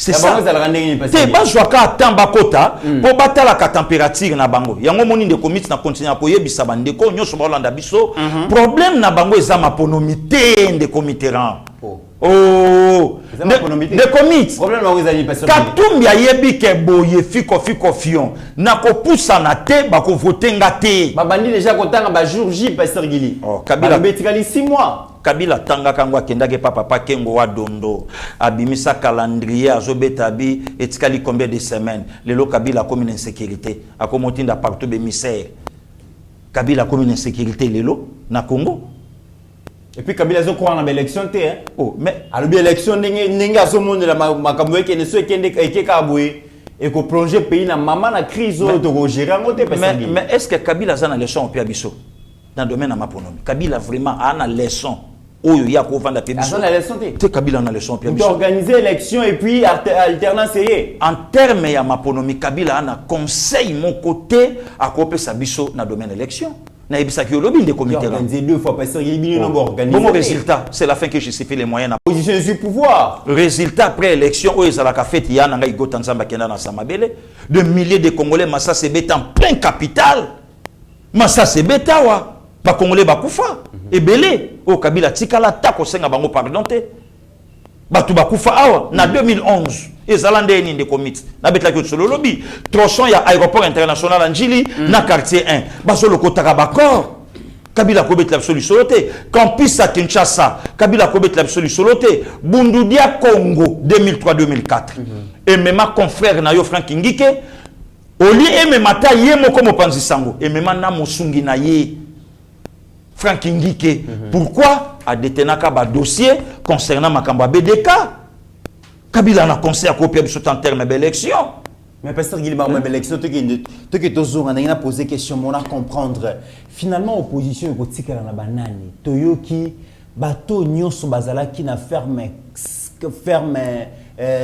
C'est ça. Te bazwaka tamba kota po batala ka température na bango. Yango moni de commit na continuer ko yebisa bandeko nyonso ba Holanda biso. Problème na bango eza maponomité de comiteran. Oh. De commit. Problème na eza ni pasteur. Katumbi ayebi ke boye fiko fion. Na ko poussa na te ba ko voter ngate. Ba bandi déjà kotanga ba jour J pasteur Guili. Oh, Kabila betikali 6 mois. Kabila tanga kangwa kendage papa kengo wa dondo abimisa calendrier azobeta bi etikali combien de semaines lelo Kabila comme une insécurité akomotinda partout be misère Kabila comme une insécurité lelo na Congo et puis Kabila zo croire na élection té hein oh mais alobi élection ndenge azomonde la makambo yake ne so kende ekeka boye et ko plonger pays na mama na crise to gérer ngote mais est-ce que Kabila za na leçon au piabiso dans le domaine de maponomi Kabila vraiment a na leçon oyo ya ko vanda pe biso na leçon te Kabila na leçon pe biso organiser élection et puis alternance en terme ya maponomi Kabila ana conseil mon côté à kopesa biso na domaine élection na ebisa ki lobby de comité organiser 2 fois parce qu'il y a organiser bon résultat c'est la fin que justifie les moyens position du pouvoir résultat après élection oyo za la fête ya na ngai gota nzamba kenda na samabele de milliers de Congolais massa se bet en plein capital massa se betawa ba Congolais ba kufa ebele o Kabila tikala tako senga bango pardon te batu ba kufa awa na 2011 ezalande ni de comité na betla ki solo lobby tronçon ya aéroport international Njili na quartier 1 baso lokotaka bakor Kabila ko betla absolu soloté campus à Kinshasa Kabila ko betla absolu soloté Bundudia Congo 2003-2004 et même confrère na yo Frank Ngike oli et même ata ye moko mopanzi sango et même na mosungi na ye Frank Ngike. Pourquoi a détenaka ba dossier concernant Makamba BDK Kabila na conseil à copier en termes d'élection. Mais pasteur Guillemard, même l'élection, tu as posé question, on a comprendre. Finalement, l'opposition est na banane. Toyoki, bateau nyonso bazala qui na ferme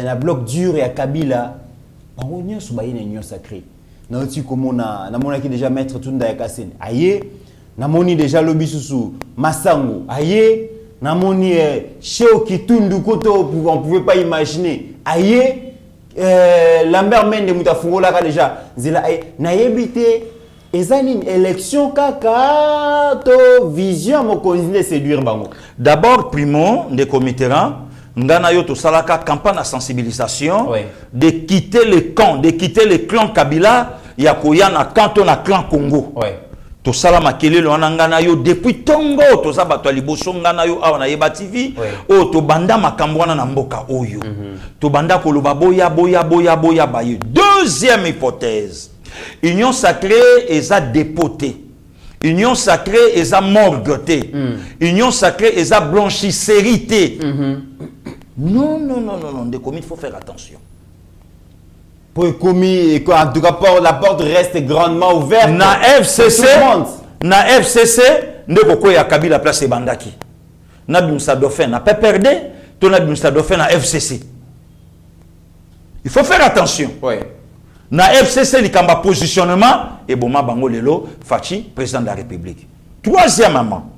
na bloc dur et à Kabila. Bango nyonso ba yene nyonso sacré. Na oti komona na mona ki déjà maître Tunda ya Kasene. Aye, na moni déjà lobi susu Masango. Aye, na moni Cheo Kitundu koto on pouvait pas imaginer. Aye, Lambert Mende mutafungola ka déjà zila na yebité ezani élection kaka to vision mo konzine séduire bango. D'abord primo de committeran ngana yo to salaka campagne de sensibilisation de quitter le camp, de quitter le clan Kabila ya koya na canton na clan Congo. To sala makelelo wana ngana yo depuis tongo to za bato liboso ngana yo awa na Yeba TV o to banda makambo wana na mboka oyo to banda koloba boya baye. Deuxième hypothèse, union sacrée eza dépoté, union sacrée eza morgueté, union sacrée eza blanchisserie. Non, des commis, il faut faire attention. Pour commis, en tout cas, la porte reste grandement ouverte. Na FCC, ne koko ya Kabila place e bandaki. Na bimsa dauphin na pas perdre, to na bimsa dauphin na FCC. Il faut faire attention. Na FCC li kamba positionnement et boma bango lelo Fachi président de la République. Troisièmement,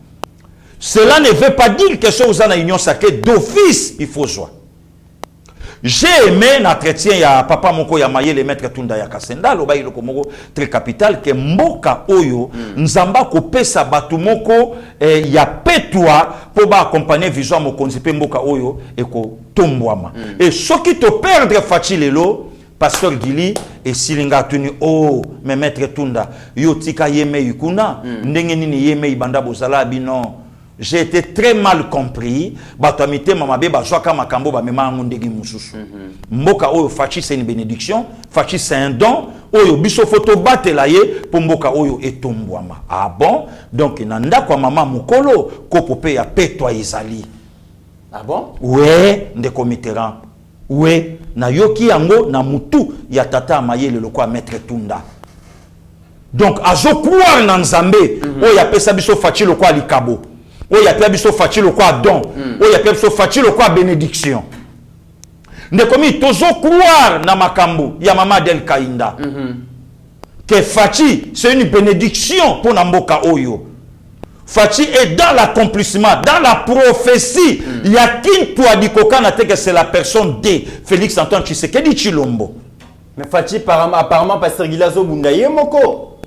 cela ne veut pas dire que chose dans l'union sacrée d'office il faut jouer. J'ai aimé l'entretien ya papa moko ya maye le maître Tunda ya Kasenda loba iloko moko très capital que mboka oyo nzamba ko pesa batu moko ya petwa pour ba accompagner vision mokonzi pe mboka oyo et ko tombwama et soki to perdre Fachi lelo pasteur Gili et silinga tuni oh mais maître Tunda yo tika yeme yukuna ndenge nini yeme ibanda bozala bino. J'ai été très mal compris. Batamite mamabe bazwaka makambo ba mema ngondegi mususu. Mboka oyo Fachi c'est une bénédiction, Fachi c'est un don. Oyo biso photo batela ye pour mboka oyo etombwama. Ah bon? Donc nanda kwa mama mukolo kopope ya petwa izali. Ah bon? Ouais, ndeko Mitterrand. Ouais, na yoki yango na mutu ya tata mayele lokwa maître Tunda. Donc azo croire na Nzambe, oyo apesa biso Fachi lokwa likabo. Il y a plein de Fachi le quoi don. Il y a plein de Fachi le quoi bénédiction. Ne commis toujours croire na makambo ya mama del Kainda. Que Fachi c'est une bénédiction pour Namboka Oyo. Fachi est dans l'accomplissement, dans la prophétie. Il y a qui toi dit que c'est la personne de Félix Antoine Tshisekedi Chilombo. Mais Fachi apparemment pasteur Gilazo Bundaye moko.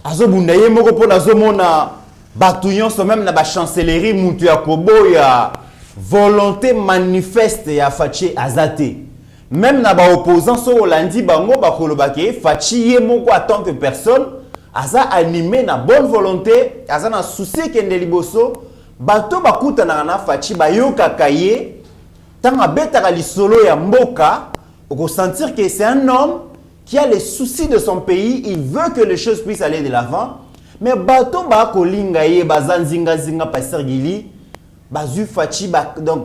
Azo Bundaye moko pour nazo mona Batouillon sont même dans la chancellerie Moutou Yakobo, il y a volonté manifeste ya Fachi Azate. Même dans l'opposant, so Olandi Bango Bakolobake, Fachi Yemoko en tant que personne, Aza animé na bonne volonté, Aza na souci kende liboso, Bato Bakuta na Fachi Bayoka Kaye, tant à beta li solo ya Mboka, on peut sentir que c'est un homme qui a les soucis de son pays, il veut que les choses puissent aller de l'avant. Mais bato ba kolinga ye bazanzinga zinga pasteur Gili bazu Fachi donc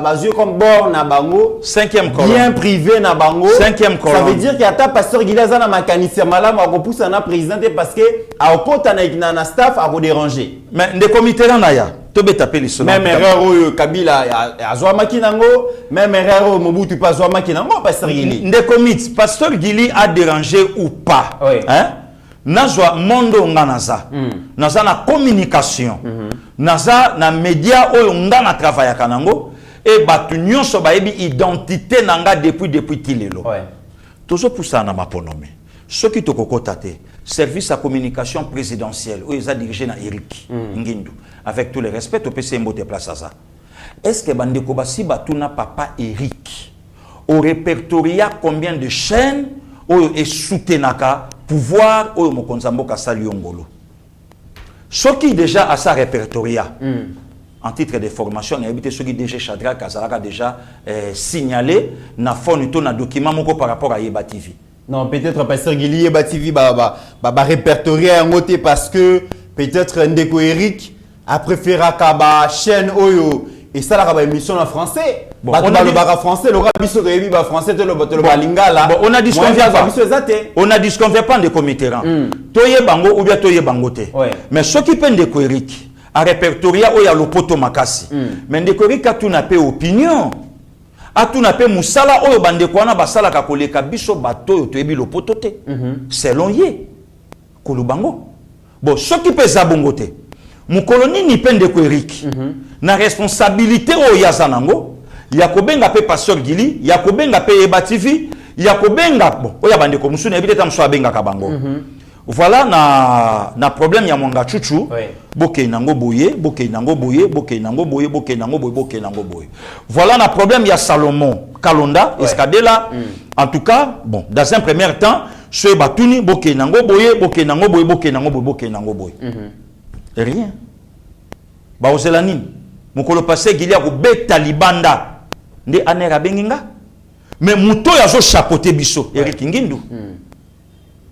bazu comme bord na bango cinquième colonne bien privé na bango cinquième colonne. Ça veut dire qu'il y a ta pasteur Gili azana mécanicien malamu akopoussa na président parce que akota na staff a déranger. Mais de comité na ya to betaper les sonnes. Même erreur Kabila azwa makinango, même erreur Mobutu pas azwa makinango pasteur Gili. De comité pasteur Gili a dérangé ou pas hein? Nazwa mondo nganaza naza na communication naza na média oyo ngana travailler kanango et batu nyonso bayebi identité nanga depuis tilelo tozo poussa na maponome soki tokokota te service à communication présidentielle oyo eza dirigé na Eric Ngindu avec tout le respect to pese mbote place ça est-ce que bandeko basi batuna papa Eric au répertoria combien de chaînes oyo et soutenaka pouvoir oyo mokonza mboka sali ngolo soki déjà à sa répertoria en titre de formation et habité soki DG Chadra Kazalaka déjà signalé na fonito na document moko par rapport à Yeba TV. Non, peut-être pasteur Gili Yeba TV ba répertorier en côté parce que peut-être Ndeko Eric a préféré ka ba chaîne oyo et ça la émission en français. Bon, on a le français, le rabiso de Ebi français, le balingala. Bon, on a disconvient pas. On a disconvient pas de Comitteran. Toye bango ou bien toye bangote. Mais ce qui peine de Kouerik, à répertoria où il y a le poto makasi. Mais de Kouerik a tout n'a pas opinion. A tout n'a pas moussala ou bande kwana basala kakole kabiso bato to ebi le poto te. Selon ye. Kolubango. Bon, ce qui peut zabongote. Mon coloni ni peine de Kouerik. Na responsabilité au yazanango. Yakobenga pe pasteur Gili, Yakobenga pe Ebativi, Yakobenga bon, oya bande ko musune ebite tam so abenga kabango. Voilà na problème ya mwanga chuchu. Boke nango boye, boke nango boye, boke nango boye, boke nango boye, boke nango boye. Voilà na problème ya Salomon Kalonda, Escadela. En tout cas, bon, dans un premier temps, ce batuni boke nango boye, boke nango boye, boke nango boye, boke nango boye. Rien. Ba ozelani. Mukolo passé Gili a ko beta libanda. Nde anera benginga mais muto ya zo chapeauter biso Eric Ngindu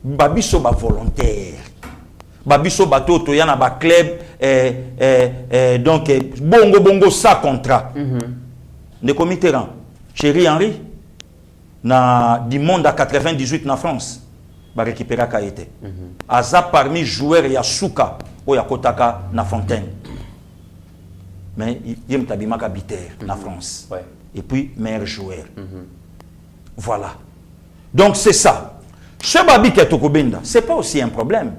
babiso ba volontaire babiso bato to yana ba club donc bongo sa contrat de Comitteran Chéri Henry na du monde à 98 na France ba récupérer Kaité aza parmi joueurs ya Souka o ya Kotaka na Fontaine mais yem tabimaka biter na France et puis meilleur joueur. Voilà. Donc c'est ça. Ce babi qui est au Kobenda, c'est pas aussi un problème.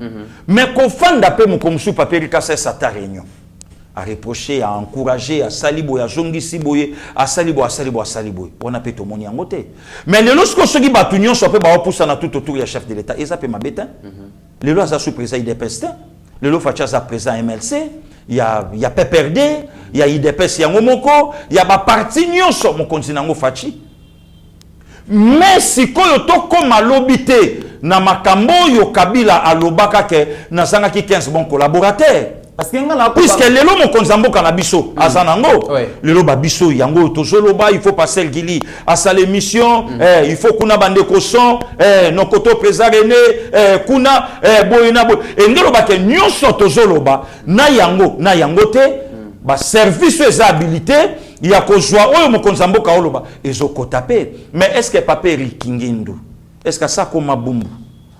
Mais qu'on fasse d'après mon comme sous papier cassé sa réunion. À reprocher, à encourager, à salibo, à zongi siboye, à salibo. On a fait tout le monde en côté. Mais les lorsqu'on se dit batunion, soit peut pas pousser na tout autour du chef de l'État. Ils appellent ma bête. Les lois à sous présent IDPS, les lois fachas à présent MLC. Il y a PPRD, il y a IDPS Yangomoko, il y a ma partie nyonso mon continent fachi. Mais si koyoto comme alobité na makambo yo Kabila alobaka ke na sanga ki 15 bons collaborateurs. Parce que puisque lelo mon konzambo kanabiso azanango lelo babiso yango tozoloba il faut passer le Gili à sa l'émission il faut kuna bande ko son no koto présarené kuna boyina boy et ngelo ba ke nyonso tozoloba na yango te ba service les habilité il y a ko joie oyo mon konzambo ka oloba ezoko taper mais est-ce que papier Kingindu est-ce que ça comme bumbu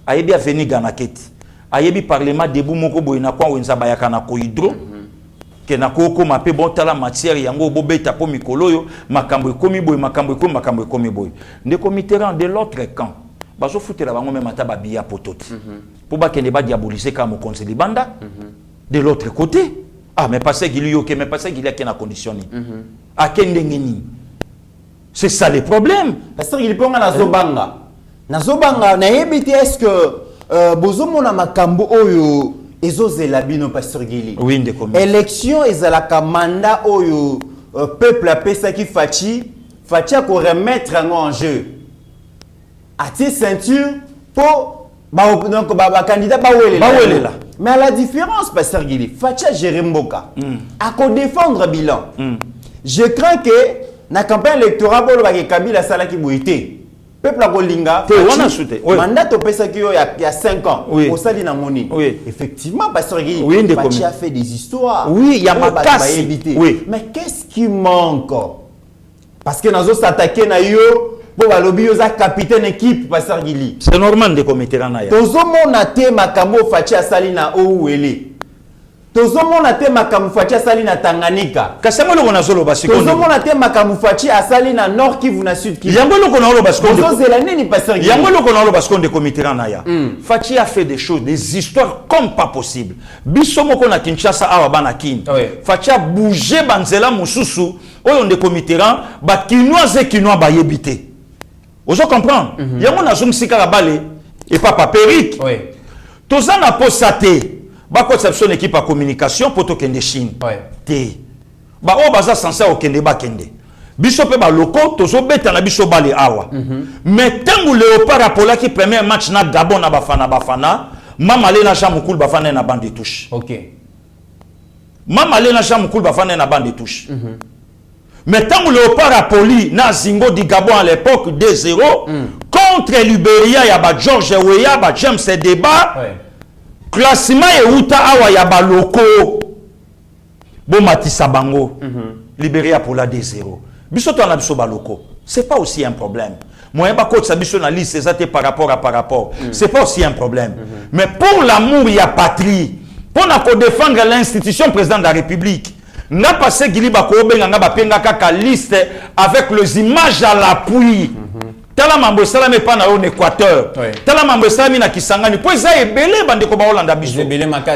ayebi venir ganaketi ayebi parlement debout moko boyina kwa wenza bayaka na ko hydro ke na ko ma pe botala matière yango bobeta po mikolo yo makambo ekomi boy makambo ekomi boy nde Comitteran de l'autre camp bazo futela bango même ataba biya pototi pour ba kende ba diaboliser ka mo konse libanda de l'autre côté mais passer Gili yo ke mais passer Gili a na conditionné a kende ngeni c'est ça le problème parce que il ponga na zobanga na yebiti est-ce que bozomona makambo oyo ezozela bino pasteur Gili. Oui, ndeko. Élection ezalaka mandat oyo peuple apesa ki fachi ko remettre en jeu. Ati ceinture pour donc ba candidat ba welela. Mais à la différence pasteur Gili, fachi Jeremboka a ko défendre bilan. Je crains que na campagne électorale bo ba Kabila sala ki boité. Peuple a Golinga, mandat au PSA il y a 5 ans, au Salina Moni. Effectivement, Pasteur Guy, Fachi a fait des histoires. Oui, il y a ma casse. Mais qu'est-ce qui manque? Parce que nous avons s'attaquer à yo, pour le lobby, nous avons capitaine équipe, Pasteur Guy. C'est normal de Comitteran. Tous on a té Makamo Fachi a Salina Ouele. Tozomona te makamufachi asali na Tanganyika. Kasema loko na zolo basiko. Tozomona te makamufachi asali na Nord Kivu na Sud Kivu. Yango loko na lo basiko. Tozozela nini pasteur Guy. Yango loko na lo basiko de Comitteran na ya. Fachi a fait des choses, des histoires comme pas possible. Biso moko na Kinshasa awa bana kin. Fachi a bougé banzela mususu oyo de Comitteran ba kinoise kinoa ba yebité. Ozo comprendre. Yango na zumsika la balé et papa Peric. Tozana posate. Bako son équipe à communication pour to kende Chine. Té. Ba o baza censé au kende ba kende. Biso pe ba loko tozo beta na biso bale awa. Mais tangu Léopard Apola qui premier match na Gabon na bafana, mama le na chamukul bafana na bande de touche. OK. Mama le na chamukul bafana na bande de touche. Mais tangu Léopard Apoli na Zingo di Gabon à l'époque 2-0 contre Libéria ya ba George Weah ba James Deba. Classement et Outa awa ya baloko. Bon matisa bango. Libéria pour la 2-0. biso to na biso baloko c'est pas aussi un problème moyen ba coach sa biso na liste c'est par rapport c'est pas aussi un problème mais pour l'amour il y a patrie pour na ko défendre l'institution président de la République n'a passé Gili Bako benga nga bapenga kaka liste avec les images à l'appui tala mambo salame pa na Équateur tala mambo salame na Kisangani po eza ebele bande ko ba Hollanda biso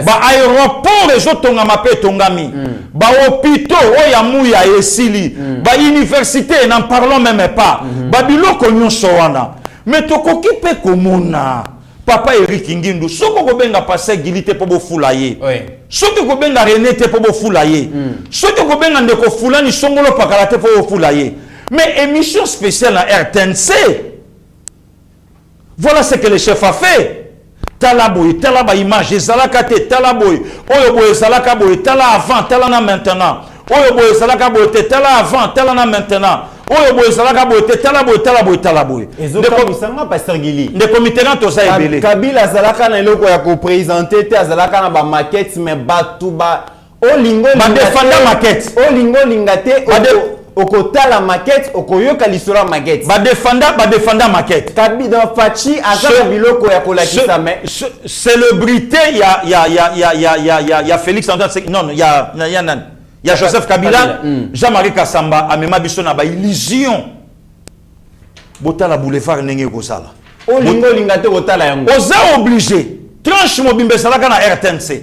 ba aéroport ezotonga mape tongami ba hôpitaux oya muya esili ba université n'en parlons même pas ba biloko nyonso wana mais tokoki pe komona papa Eric Ngindu soko ko benga passer Gili te po bo fulaye soko ko benga René te po bo fulaye soko ko benga ndeko fulani songolo pakala te po bo fulaye. Mais émission spéciale à RTNC. Voilà ce que le chef a fait. Talaboy, talaba image, zalakate, talaboy. Oyoboy, zalakaboy, tala avant, talana maintenant. Oyoboy, zalakaboy, tala avant, talana maintenant. Oyoboy, zalakaboy, talaboy. Et Zoka Moussama, Pasteur Gili. Les comités to ça ebele. Kabila zalaka na eloko ya ko présenter te zalaka na ba maquette mais batuba. Olingo ba défendre maquette. Olingo lingate. Okota la maquette, okoyoka lisura maquette. Ba défendre maquette. Kabi dans Fachi azaka biloko ya kolakisa mais célébrité il y a Félix Antoine non il y a Joseph Kabila, Jean-Marie Kassamba amema biso na ba illusion. Botala boulevard nenge ko sala. Olingo lingate otala yango. Oza obligé. Tranche mobimbe salaka na RTNC.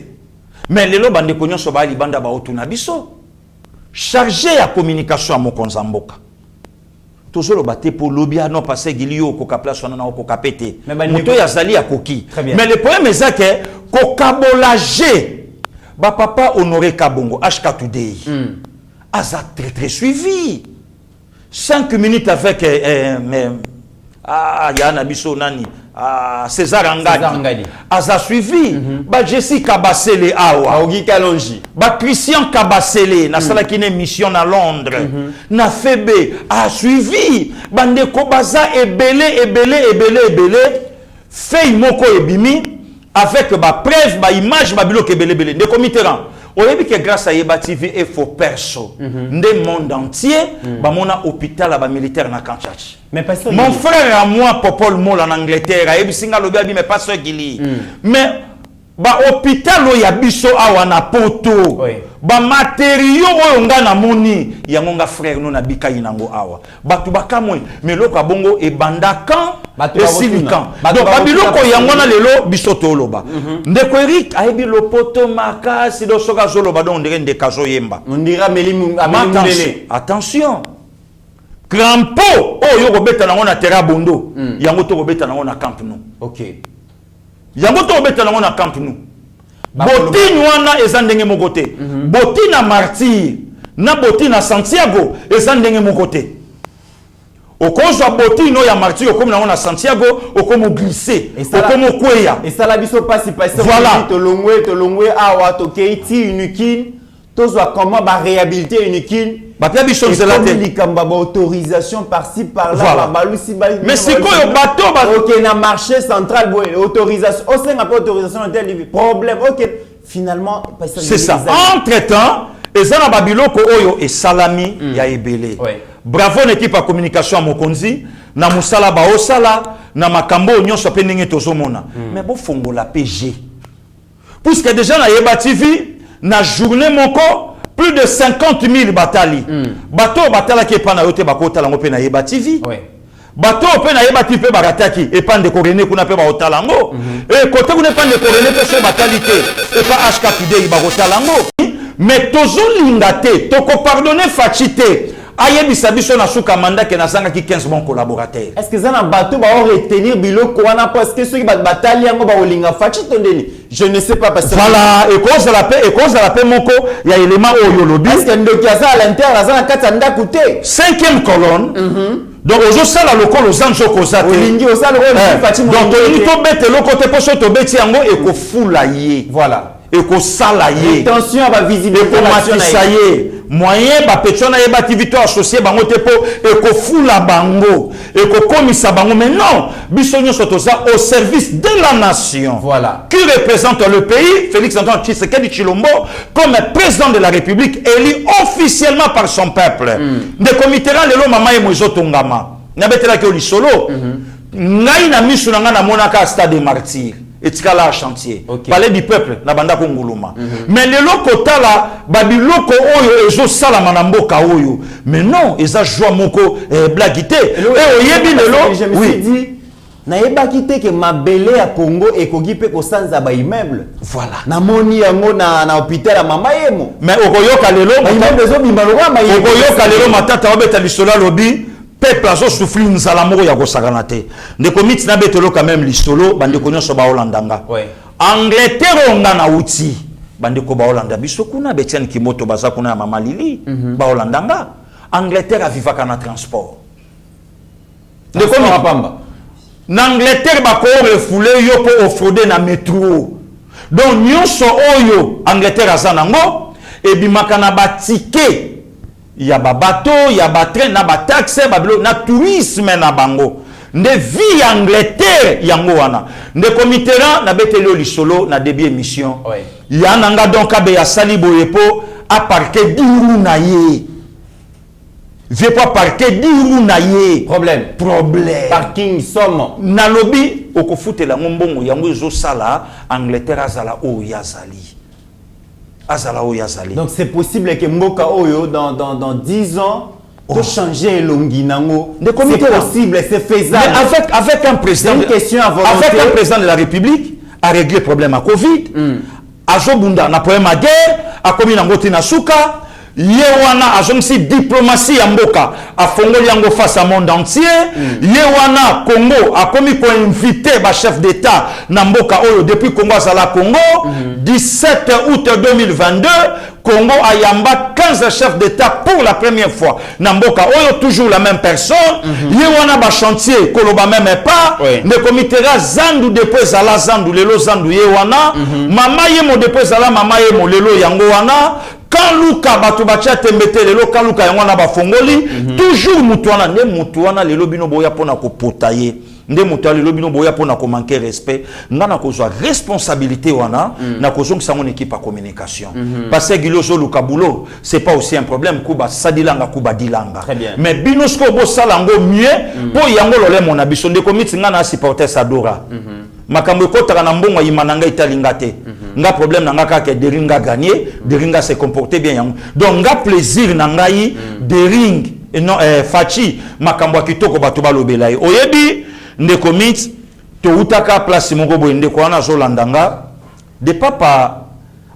Mais lelo bande konyo so ba libanda ba otuna biso. Chargé à communication à mon konzamboka. Toujours le bâté pour l'obia non passé Gilio koka place on a koka pété. Moto ya zali à koki. Mais le problème c'est que kokabolage ba papa Honoré Kabongo HK Today. Aza très suivi. 5 minutes avec Yana Biso Nani César Angadi Aza suivi ba Jessica Kabasele awa Ogi Kalonji ba Christian Kabasele na sala kine mission à Londres na Febe a suivi bande ko baza ebele fei moko ebimi avec ba preuve ba image ba biloko ebele de comiteran. Oyebi que grâce à Yeba TV et faux perso le monde entier ba mona hôpital à ba militaire na Kanchachi. Mon frère à moi Popol Mol en Angleterre a singa lobi abi mais pas ce Gili. Mais ba hôpital oya biso awa na poto ba matériaux oyo nga na moni yango nga frère no na bika inango awa batu bakamwe mais loko bongo e bandakan et silikan donc babiloko yango na lelo biso toloba ndeko Eric ayebi lo poto makasi do soka zoloba donc ndenge kazo yemba on dira melimu ameli attention grand pot oyo ko beta nango na terrain bondo yango to ko beta nango na Camp Nou. OK. Yango to beta nango na Camp Nou. Botine wana eza ndenge moko te. Botine na Martyr na botine na Santiago eza ndenge moko te. Okozwa botine ya Martyr okomi nango na Santiago okomo glisser okomo kweya. Et ça la biso passe voilà. To longwe awa to keiti unikin tozwa comment ba réhabiliter unikin. Autorisation par-ci par-là voilà. Mais c'est quoi le bateau OK na marché central autorisation au sein pas autorisation tel problème OK finalement c'est ça entre-temps ezana babiloko oyo et salami ya ebele bravo l'équipe à communication à Mokonzi na musala ba osala na makambo nyonso pe ndenge tozomona mais bo fongola PG puisque déjà na Yeba TV na journée moko plus de 50 000 batali. Bateau batala qui est pas na yote bakota lango pe na Yeba TV. Bateau pe na Yeba TV barataki et pas de Korené kuna pe ba otalango. Et côté kuna pas de Korené pe so batalité et pas HK Today ba otalango. Mais tozo lingate, toko pardonner fachité. Ayebisa biso na suka manda ke na sanga ki 15 bons collaborateurs. Est-ce que ça na bateau ba retenir biloko wana parce que ceux qui bat batali yango ba olinga fachito ndeni? Je ne sais pas parce que voilà et cause la paix moko ya élément oyo lobi. Est-ce que ndoki asa à l'intérieur asa na kata ndaku te? 5e colonne. Donc ozo sala lokolo zanjo kozate. Olingi osala ko fachimo. Donc to bete lokote poso to beti yango e ko fula ye. Voilà. Et ko sala ye. Attention à la visibilité moyen ba petona Yeba TV to associé bango te po e ko fula bango et comme bango, mais non, biso nyonso toza au service de la nation. Voilà. Qui représente le pays, Félix Antoine Tshisekedi Tshilombo, comme président de la République, élu officiellement par son peuple. De comité lelo mama ye mozo tongama. Nabetela ke lisolo. Ngai na misu na ngana monaka stade des martyrs. Etikala chantier. Palais du peuple na banda ko nguluma. Mais lelo kotala babiloko oyo ezo sala manamboka oyo. Mais non, eza joie moko blagité. Et oyebi lelo, je me suis dit naeba kité que mabele ya Congo ekogipe ko sanza ba immeuble. Voilà. Na moni yango na hôpital ya mama yemo. Mais okoyoka lelo, immeuble zo bimbalwa ma yemo. Okoyoka lelo matata obeta lisolo lobi. Peuple a souffrir nous allons ya gosaganate. De komiti na betelo quand même lisolo bande konyo so ba Holandanga. Angleterre on na outi bande ko ba Holanda biso kuna Betienne Kimoto baza kuna ya mama Lili ba Holandanga. Angleterre a vivaka na transport. De komiti pamba. Na Angleterre ba ko refoulé yo po offrauder na métro. Donc nyonso oyo Angleterre azanango et bimaka na ba ticket. Il y a des bateaux, il y a des trains, il y a des taxes, il y a des tourisme na bango. De vie Angleterre, yango wana. De comité là, na betelo lisolo na début émission. Il y a nanga donc abe ya sali boyepo a parquet diru na ye. Vieux pas parquet diru na ye. Problème. Parking somme. Na lobby okofute la ngombongo yango zo sala Angleterre azala o yazali. Donc c'est possible que Mboka Oyo dans 10 ans pour changer l'onginango. C'est possible, c'est faisable. Mais avec un président, une question à volonté. Avec un président de la République a réglé le problème à Covid. A Jobunda na problème à guerre, a commis n'angoti na suka. Yewana azongsi diplomatie ya mboka a fongoli yango face à monde entier. Yewana Congo a commis ko inviter ba chef d'état na mboka oyo depuis Congo azala Congo 17 août 2022 Congo a yamba 15 chefs d'état pour la première fois na mboka oyo toujours la même personne. Yewana ba chantier koloba même pas ne comité ra zandu depuis zala zandu lelo zandu yewana mama yemo depuis zala mama yemo lelo yango wana. Quand Luka batubacha tembete lelo quand Luka yangwana ba fongoli toujours mutuana ne mutuana lelo bino boya pona ko potaye nde mutuana lelo bino boya pona ko manquer respect ngana ko zo responsabilité wana na ko zongi sango équipe à communication parce que gilozo Luka boulot c'est pas aussi un problème kuba sadilanga kuba dilanga mais bino sko bo salango mieux po yango lole mona biso nde komiti ngana supporter Sadora makambo kotaka na mbongo imananga italingate nga problème nanga ka ke Deringa gagner Deringa se comporter bien yango donc nga plaisir nangai Dering et non Fachi makambo kitoko bato balobela ye oyebi nde komit to utaka place moko boye nde ko na zolandanga de papa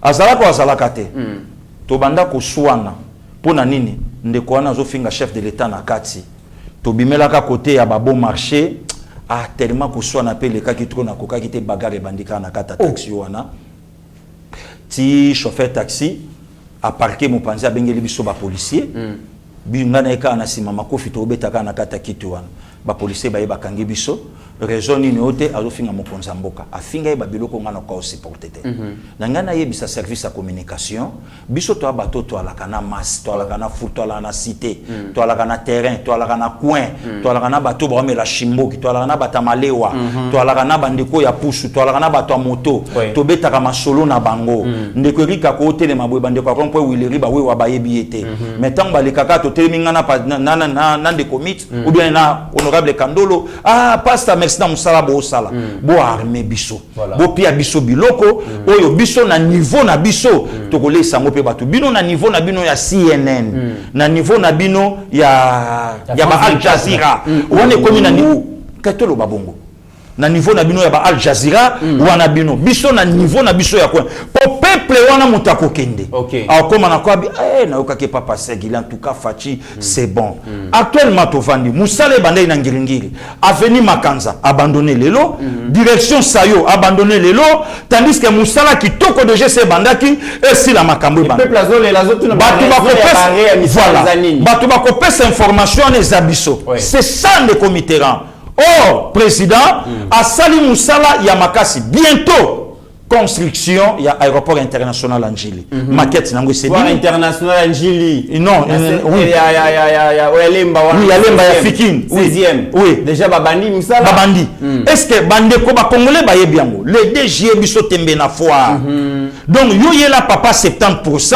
azala ko azala kate to banda ko swana pona nini nde ko na zo finga chef de l'état na kati to bimelaka côté ya ba bon marché a tellement que soit on appelle les cas qui trop na koka qui te bagarre et bandika na kata taxi wana ti chauffeur taxi a parqué mon panzi a bengeli biso ba policier binga na eka na sima makofi to betaka na kata kitu wana ba policier ba yeba kangi biso raison ni ote azo finga mokonza mboka afinga ba biloko ngana ko supporter te na ngana yebisa service à communication biso to abato to alaka na masse to alaka na foot to alaka na cité to alaka na terrain to alaka na coin to alaka na bato ba mela shimboki to alaka na batamalewa to alaka na bandeko ya pusu to alaka na bato moto to betaka masolo na bango ndeko rika ko tele mabwe bandeko ko mpo wileri ba we wa bayebi ete mais tant ba lekaka to tele ngana na ndeko mit ou bien na honorable Kandolo pasteur merci na musala bo sala bo armé biso bo pia biso biloko oyo biso na niveau na biso to ko lesa ngo pe bato bino na niveau na bino ya CNN na niveau na bino ya ba Al Jazeera wane komi na niveau katolo babongo na niveau na bino ya ba Al Jazeera wana bino biso na niveau na biso ya kwa po peuple wana mutako kende a koma na kwa na okake papa segili en tout cas Fachi c'est bon actuellement to vandi musale bandai na ngiringiri avenue Makanza abandonné lelo direction Sayo abandonné lelo tandis que musala kitoko de GC bandaki et si la makambo banda peuple azole la zotu na batu ba kopesa information les abisso c'est ça le comité rang. Or, président, a sali musala yamakasi bientôt. construction il y a aéroport international Anjili maquette nango c'est bien international Anjili non oui il y a Lemba ya Fikine 16e oui déjà babandi misala babandi est-ce que bande ko ba congolais ba yebiango les DG biso tembe na foire donc yo yela papa 70%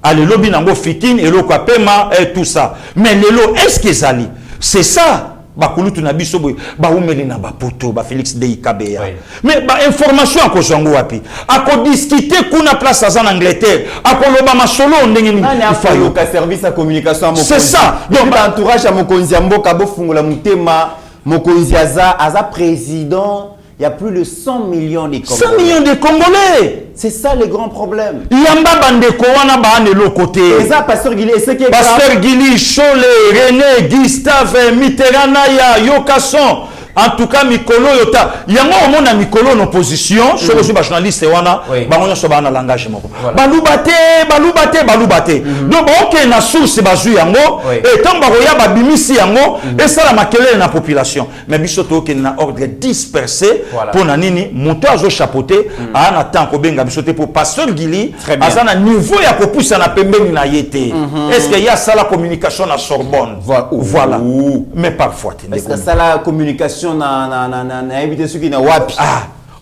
allez lobby nango Fikine et loko paiement et tout ça mais lelo est-ce que zali c'est ça bakulutu na biso boy ba umeli na bapoto ba Félix Deikabeya mais ba information akozango wapi ako discuter kuna place en Angleterre akoloba masolo ndenge ni il ka service à communication à c'est ça donc entourage à Mokonzi Mboka bofungola mutema Mokonzi aza président. Il y a plus de 100 millions de Congolais. 100 millions de Congolais. C'est ça le grand problème. Yamba Bandeko wana ba ne l'autre côté. Et ça, Pasteur Guili, ce qui est Pasteur Guili, Cholet, René, Gustave, Mitterrand, Naya, Yokasson. En tout cas, Mikolo Yota. Yango au monde a Mikolo en opposition. Je suis journaliste wana. Bangonya soba na langage moko. Balubate. Donc ok na source bazu yango. Et tant baroya babimisi yango. Et ça la makele na population. Mais bisoto ok na ordre dispersé. Pour na nini moto azo chapeauté. Ana tant ko benga bisoté pour Pasteur Guili. Azana niveau ya ko poussa na pembeni na yete. Est-ce qu'il y a ça la communication à Sorbonne? Voilà. Mais parfois. Est-ce que ça la communication na éviter ceux qui na wapi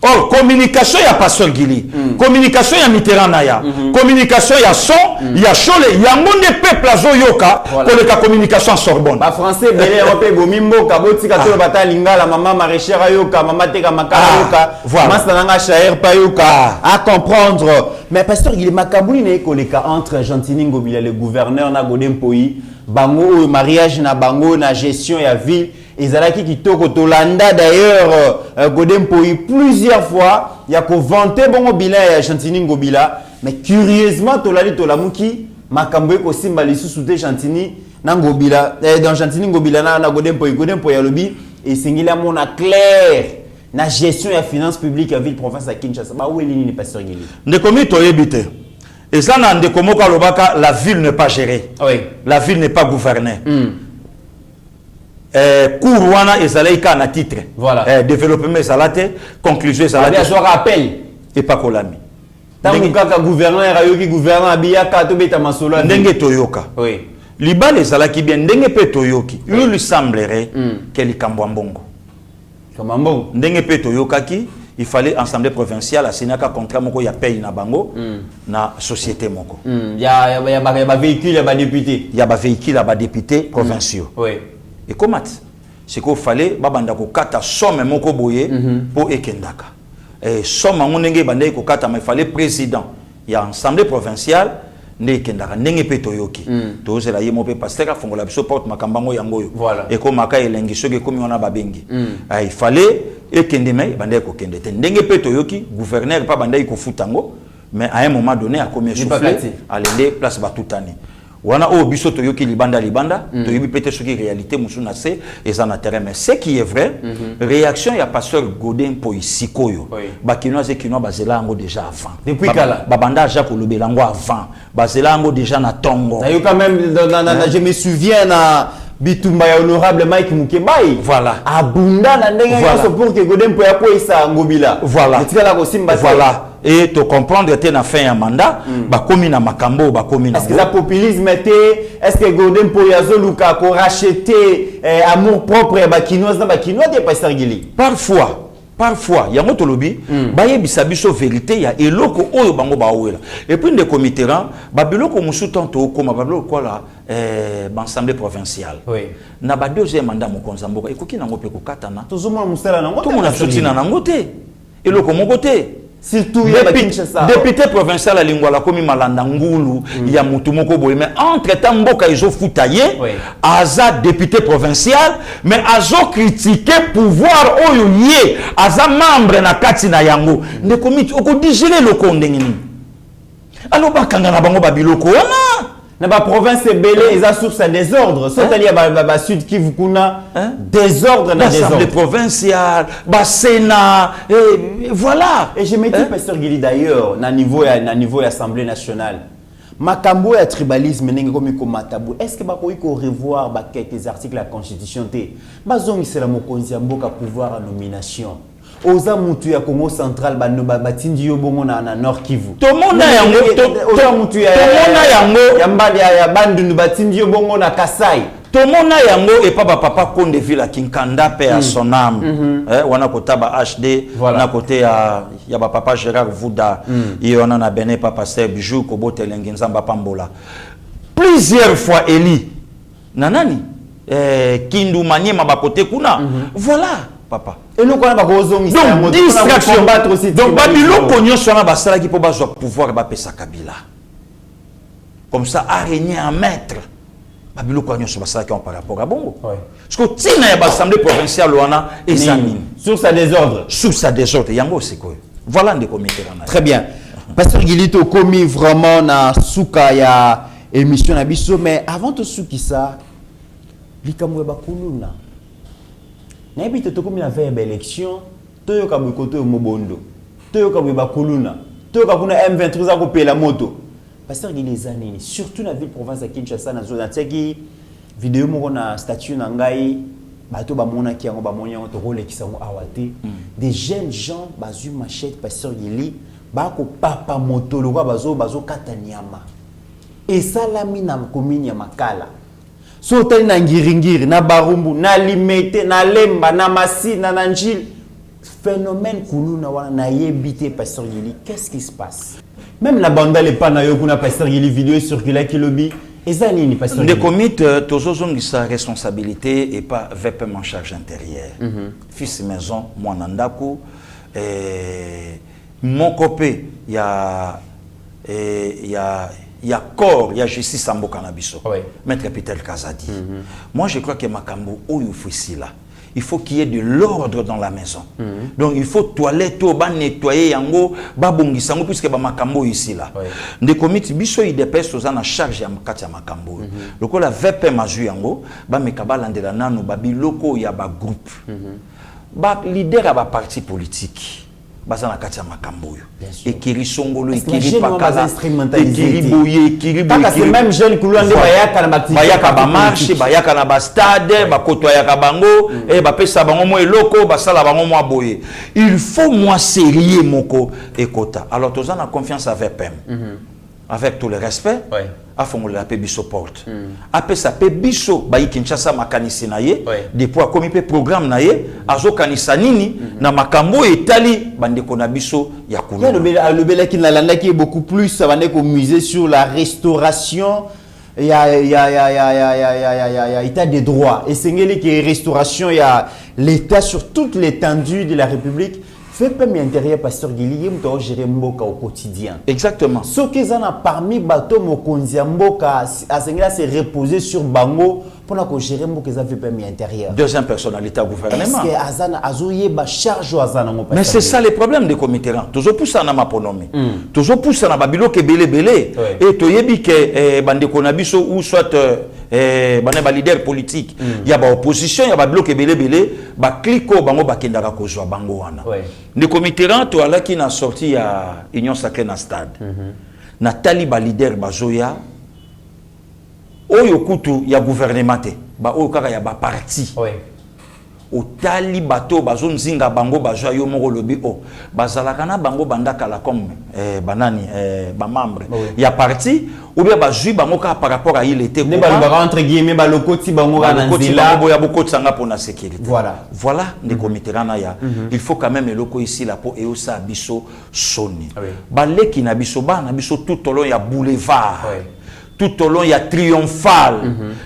oh communication ya Pasteur Guili communication ya Mitterrand naya communication ya son ya Cholet ya monde peuple azoyoka pour la communication Sorbonne ba français belé européen bomimbo kabotika to bata lingala mama maraîchère yoka mama teka makala yoka masa nanga chair pa yoka à comprendre mais Pasteur Guili makabuli na ekoleka entre Argentine Ngobila le gouverneur na Godem Poi bango mariage na bango na gestion ya ville. Ezalaki kitoko tolanda d'ailleurs Godem Poi plusieurs fois il y a ko vanter bongo bilan ya Argentine Ngobila mais curieusement tolali tolamuki makambo ko simba lisusu te Argentine na Ngobila dans Argentine Ngobila na Godem Poi ya lobi et singila mona clair na gestion ya finance publique à ville province à Kinshasa ba weli ni Pasteur Guili ndekomi toyebite et ça na ndekomo ka lobaka la ville n'est pas gérée la ville n'est pas gouvernée Kourouana et Zalaïka na titre. Voilà. Développement Zalate, conclusion Zalate. Je rappelle. Et pas Kolami. Tant que gouverneur Ayoki gouverneur Abiyaka to beta masolo. Ndenge Toyoka. Oui. Liba les Zalaki bien ndenge pe Toyoki. Il lui semblerait que les Kambouambongo. Kambouambongo. Ndenge pe Toyoka qui il fallait assemblée provinciale à Sénaka contrat moko ya paye na bango na société moko. Ya véhicule ya ba député. Ya ba véhicule ya ba député provinciaux. Oui. Et comment c'est qu'il fallait babanda ko kata somme moko boye pour ekendaka et somme ngonenge banda ko kata mais il fallait président il y a assemblée provinciale ne ekendaka ndenge pe toyoki tozela ye mo pe pasteur fongola biso porte makambango yango et ko maka elengi soki komi wana babengi il fallait ekende mais banda ko kende te ndenge pe toyoki gouverneur pas banda ko futango mais à un moment donné a commis souffler aller place batutani wana o biso toyoki libanda toyobi peut-être ce qui réalité musuna c'est et ça na terrain mais ce qui est vrai réaction ya Pasteur Godem Poi sikoyo bakinoa ze kinoa bazela ngo déjà avant depuis kala babanda ja ko lobela ngo avant bazela ngo déjà na tongo na yo quand même je me souviens na Bitumba ya honorable Mike Mukebai voilà abunda na ndenge nyonso pour que Godem Poi akoisa Ngobila voilà etikala ko simba voilà et te comprendre que na fin ya mandat bakomi na makambo bakomi na est-ce que ça populisme était est-ce que Godem Poi azoluka ko racheter amour propre ya bakinois na bakinois de Pasteur Guili parfois yango tolobi bayebisa biso vérité ya eloko oyo bango baowela et puis de committeran babiloko musutanto koma babiloko kwala l'Assemblée provinciale na ba deuxième mandat mokonza mboka ekoki nango pe kokatana tozomona musala nango to mona sotina nango te eloko moko te surtout député provincial à Lingwala komi malanda ngulu ya mutu moko boye mais entre temps mboka izo futaye aza député provincial mais azo critiquer pouvoir oyo ye aza membre na kati na yango ne komiti oko digérer le kondengini alors bakanga na bango babiloko wana na ba province belé eza source à désordre sotali ya ba sud Kivu kuna désordre na désordre l'Assemblée provinciale ba Sénat et voilà et je me dis Pasteur Guili d'ailleurs na niveau ya Assemblée nationale makambo ya tribalisme ndenge komi komatabu est-ce que bakoki ko revoir ba quelques articles de la constitution te bazongisela mokonzi ya mboka pouvoir à nomination oza mutu ya Congo Central bano batindi yo bongo na Nord Kivu. Tomona yango oza mutu ya tomona yango ya mbali ya Bandundu batindi yo bongo na Kasai. Tomona yango et papa papa Konde Villa Kinkanda pe à son âme. Wana kotaba HD na côté ya ba papa Gérard Vouda et on en a bené papa Pasteur Bijou ko botelengi nzamba pambola. Plusieurs fois Eli nanani Kindu Maniema ba côté kuna. Voilà papa. Et nous connaissons pas donc distraction donc babilo konyo sona basala ki po bazwa pouvoir ba pesa Kabila. Comme ça a régné en maître. Babilo konyo so basala ki par rapport à bongo. Parce que tina ya l'assemblée provinciale wana examine sur sa désordre. Sur sa désordre yango c'est quoi. Voilà des comités là. Très bien. Pasteur Gilito commis vraiment na suka ya émission na biso mais avant tout suki ça likamwe bakuluna. Na ebite to komi na verbe élection toyo ka bokoto yo mobondo. Toyo ka bakuluna. Toyo ka kuna M23 za kopela moto. Pasteur Gilizani surtout na ville province ya Kinshasa na zone tiaki vidéo moko na statut na ngai bato ba mona ki yango ba monya to role ki sango awate des jeunes gens bazu machette Pasteur Gili ba ko papa moto lo bazo kata nyama et salami na commune ya Makala so tali na ngiringiri na Barumbu na Limete na Lemba na Masi na Nanjil phénomène kuluna wana na yebité Pasteur Gili qu'est-ce qui se passe même la bande les pana yo kuna Pasteur Gili vidéo circulaire qui lobby et ça nini Pasteur Gili les comités tozozongi sa responsabilité et pas VPM en charge intérieure fils maison mwana ndako mon copé il y a corps, il y a justice en Bokanabiso. Maître Peter Kazadi. Moi, je crois que Makambo, ici là. Il faut qu'il y ait de l'ordre dans la maison. Donc, il faut toilette, nettoyer, yango, babongi, sango, puisque Makambo ici là. Des comités, biso, il dépêche aux en charge ya Makambo. Le coup, la VP Mazu yango, mekabala la nano, babi loko, il y a ba groupe. Leader à ba parti politique. Bazana katia makambo yo ekiri songolo ekiri pakala ekiri boye ekiri boye c'est même jeune kulande bayaka na bakti bayaka ba marche bayaka na ba stade ba kotoyaka bango et ba pesa bango mo eloko basala bango mo boye il faut moi sérieux moko ekota alors tozana confiance avec PEM avec tout le respect afongola pe biso porte apé ça pe biso ba Kinshasa makanisi na ye depuis akomi pe programme na ye azokanisa nini na makambo etali bandeko na biso ya kuluna le bela ki nalanda ki beaucoup plus ça va ko miser sur la restauration il y a état des droits et sengeli qui restauration il y a l'état sur toute l'étendue de la République fait pas mi intérieur Pasteur Gili mto gérer mboka au quotidien. Exactement. Ce qu'ils en a parmi bateau mokonzi mboka asengela se reposer sur bango pour la gérer mboka ça fait pas mi intérieur. Deuxième personnalité au gouvernement. Est-ce que azana azoye ba charge azana ngo mais c'est ça les problèmes des comités. Toujours poussa na maponomi. Toujours poussa na babilo ke belé et toyebi ke bandeko na biso ou soit bana ba leader politique il y a ba opposition il y a ba bloc belé ba kliko bango bakendaka kozwa bango wana. Les comités to ala qui na sorti à Union Sacrée na stade. Na taliba leader bazoya oyo kutu ya gouvernement ba oyo kaka ya ba parti. O tali bato bazo nzinga bango bazo yo moko lobi o bazalaka na bango bandaka la comme banani ba membre ya parti ou bien bazui bango ka par rapport à il était ne ba entre guillemets ba lokoti bango na nzila boya boko tsanga pour la sécurité voilà des comités na ya il faut quand même eloko ici là pour eosa biso soni ba leki na biso ba na biso tout au long ya boulevard tout au long il y a triomphal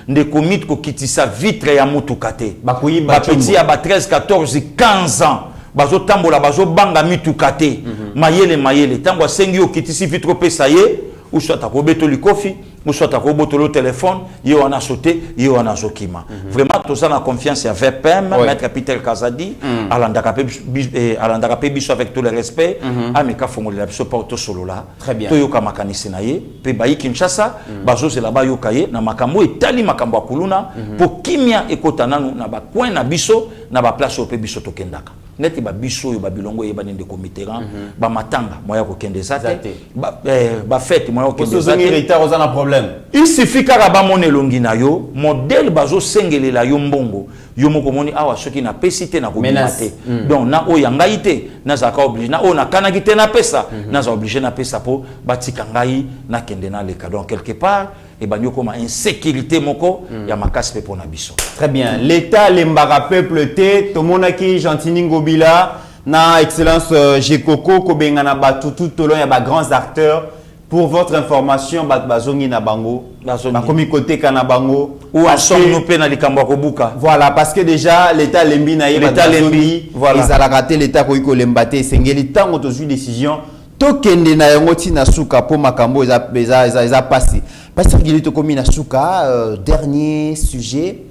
de comités ko kitisa vitre ya mutukate ba petit ya ba 13 14 15 ans bazo tambola bazo banga mitukate mayele tango sengi o kitisi vitre pesa ye ou soit ta kobeto likofi ou soit ta koboto le téléphone yo on a sauté yo on a zokima vraiment tout ça na confiance avec PEM maître Peter Kazadi alandaka pe biso avec tout le respect ameka fongola biso porto solo là to yo ka makanisi na ye pe ba Kinshasa bazo se la ba yo kaye na makambo etali makambo akuluna pour kimia ekota nanu na ba coin na biso na ba place au pe biso tokendaka neti ba biso yo ba bilongo yeba nende committeran ba matanga moya ko kende zate ba fête moya ko kende zate un problème. Il suffit kaka ba mone longi na yo modèle bazo sengelela yo mbongo yo moko moni awa soki na pesite na ko bimate donc na o yanga ite na zaka obligé na o na kanaki te na pesa na za obligé na pesa po batika ngai na kende na leka donc quelque part et banyo comme insécurité moko ya makasi pe pona biso. Très bien. L'état l'embara peuple te to monaki Gentini Ngobila na excellence Gekoko ko bengana batu tout au long ya ba grands acteurs pour votre information bazongi na bango ba komi côté kana bango ou ensemble nous pe na likambo ko buka. Voilà parce que déjà l'état lembi na l'état lembi voilà ils a raté l'état ko iko lembate sengeli tango to ju décision to kende na yango ti na suka po makambo eza passé. Parce qu'il est commis à Souka, dernier sujet,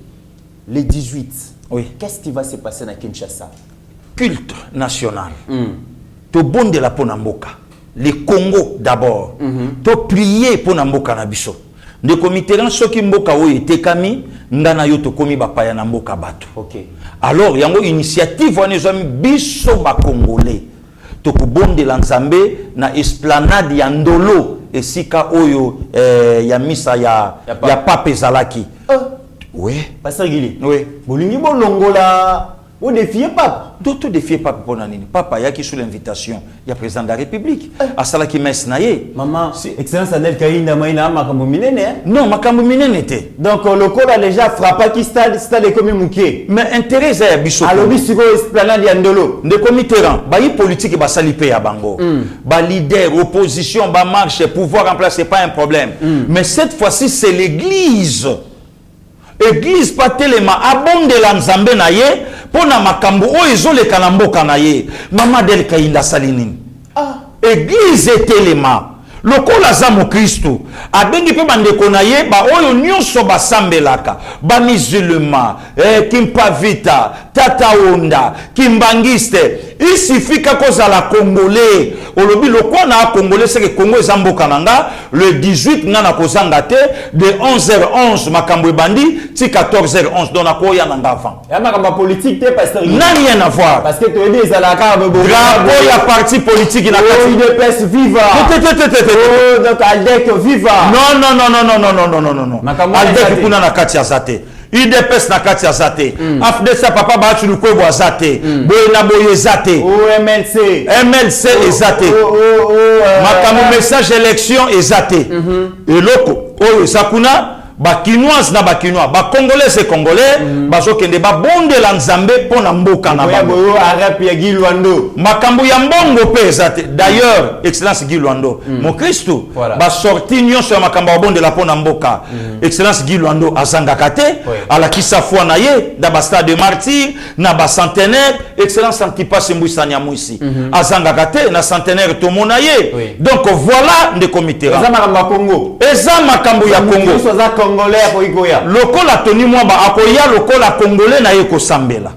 les 18. Oui. Qu'est-ce qui va se passer à Kinshasa? Culte national. To bon de la Ponamboka. Les Congo d'abord. To prier Ponamboka na biso. De comité soki mboka o etekami ngana yo to komi ba paya na mboka bato. OK. Alors yango initiative wana ezami biso ba congolais. To ko bon de l'Nzambe na esplanade ya Ndolo. Et si ka oyo ya misa ya pape zalaki. Oui. Pasteur Guili. Oui. Bolingi bo longola o défier pape. D'autres défier pape pour nani. Papa yaki sous l'invitation ya président de la République. Asalaki messe na ye. Maman, excellence Adel Kainda maina makambo minene. Non, makambo minene était. Donc le corps a déjà frappé qui stade comme Mouké. Mais intérêt ya biso. Alors bisiko esplanade ya Ndolo. De comité ba yi politique ba salipe ya bango. Ba leader opposition ba marche pouvoir en place c'est pas un problème. Mais cette fois-ci c'est l'église. Église pas tellement abonde la Nzambe na ye pona makambo o ezoleka na mboka na ye. Mama del Kainda salinini. Église tellement lokola za mo Kristo abengi pe bandeko na ye ba oyo nyonso basambelaka ba musulman kimpavita tata onda kimbangiste il suffit koza la congolais olobi lokwa na congolais c'est que Congo za mboka nanga le 18 ngana kozanga te de 11h11 makambo bandi ti 14h11 donc akoya nanga avant ya makambo politique te pasteur n'a rien à voir parce que tu dis ça la carte drapeau ya parti politique na kati de pes viva donc Aldec viva non Aldec kuna na kati ya zate IDPS na kati ya zate afdesa papa ba tu luko bo zate boye na boye zate MLC ezate makambo message élection ezate eloko oyo sakuna ba kinoise na ba kinois ba congolais c'est congolais bazo kende ba bonde la Nzambe pona mboka na ba arabe ya Gilwando makambo ya mbongo pe ezate d'ailleurs excellence Gilwando mon Christo ba sorti nyonso ya makambo ya bonde la pona mboka excellence Gilwando azanga kate ala kisa foi na ye da ba stade de martyr na ba centenaire excellence Antipas Mbwisanya Mwisi azanga kate na centenaire to mona ye donc voilà de comité eza makambo ya Congo eza makambo ya Congo congolais akoya lokola Tony Mwamba akoya lokola congolais na yeko sambela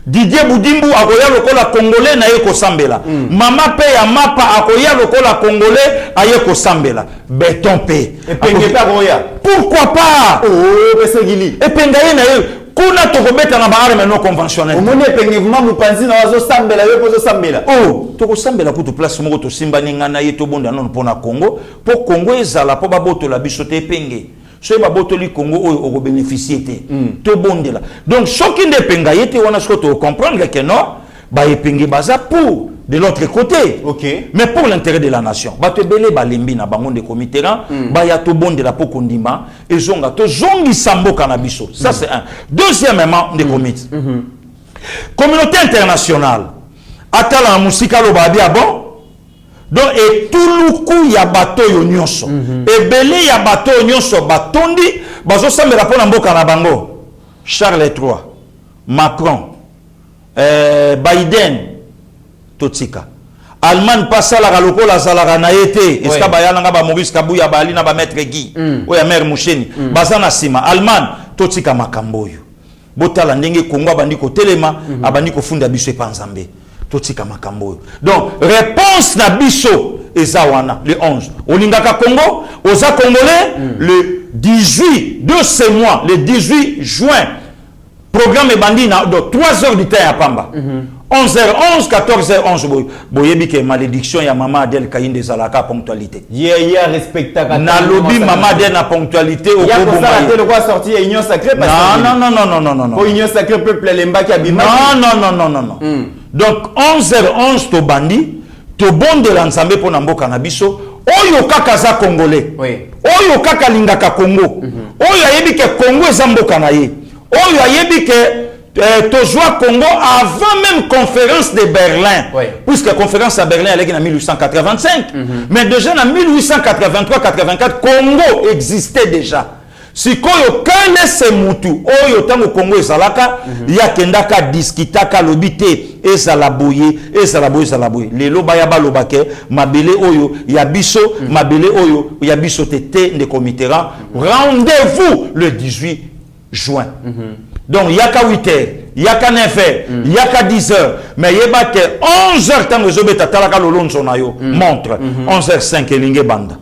Didier Boudimbu akoya lokola congolais na yeko sambela mama pe ya mapa akoya lokola congolais ayeko sambela béton pe epenge pa akoya pourquoi pas pesegili epenga ye na ye kuna tokobeta na ba arme non conventionnelle omoni epenge vraiment mupanzi na wazo sambela yo pozo sambela toko sambela kutu place moko to simba ngana ye to bonda non pona Congo po Congo ezala po baboto la biso te epenge so ba botoli Congo oyo oko bénéficier te to bondela donc soki nde penga yete wana sko to comprendre que non ba epenge baza pour de l'autre côté mais pour l'intérêt de la nation ba te belé ba lembi na bango de comité ba ya to bondela po kondima ezonga to zongi samboka na biso ça c'est un deuxièmement de comité communauté internationale atala musika lo ba bien bon donc et tout le coup ya bateau yo nyonso et belé ya bateau nyonso batondi bazo sambela pona mboka na bango Charles III Macron Biden totika Allemagne pasala ka lokola zalaka na yete eska bayana nga ba Maurice Kabuya bali na ba maître Guy oya mère Musheni bazana sima Allemagne totika makambo yo botala ndenge Congo bandi ko telema abandi ko funda biso pa Nzambe totika makambo. Donc réponse na biso ezawana le 11 olingaka Congo oza congolais le 18 de ce mois le 18 juin programme bandi na donc 3 heures du temps à Pamba 11h11, 14h11, boyebi que malédiction ya maman Adèle Kayinde Zalaka ponctualité. Yeah, respecta. Na lobby maman Adèle na ponctualité au Bobo. Il y a quoi sorti Union Sacrée parce non. Pour Union Sacrée peuple lemba qui abima. Non. Donc 11h11 to bandi, to bon de l'ensemble pour namboka na biso, oyo kaka za congolais. Oui. Oyo kaka lingaka Congo. Oyo ayebi que Congo ezamboka na ye. Oyo ayebi que Tojoa Congo avant même conférence de Berlin, puisque la conférence à Berlin elle est en 1885, mais déjà en 1883-84 Congo existait déjà. Si Koyo kane se mutu oyo tango Congo ezalaka ya kendaka diskitaka lobité ezalaboye lelo baya balobake mabele oyo ya biso mabele oyo ya biso tete ndeko Mitterrand rendez-vous le 18 juin. Donc, il y a qu'à 8h, il y a qu'à 9h, il y a qu'à 10h, mais il y a que 11h, tant que je vais t'attaquer le long de montre, 11h05 et l'inge banda,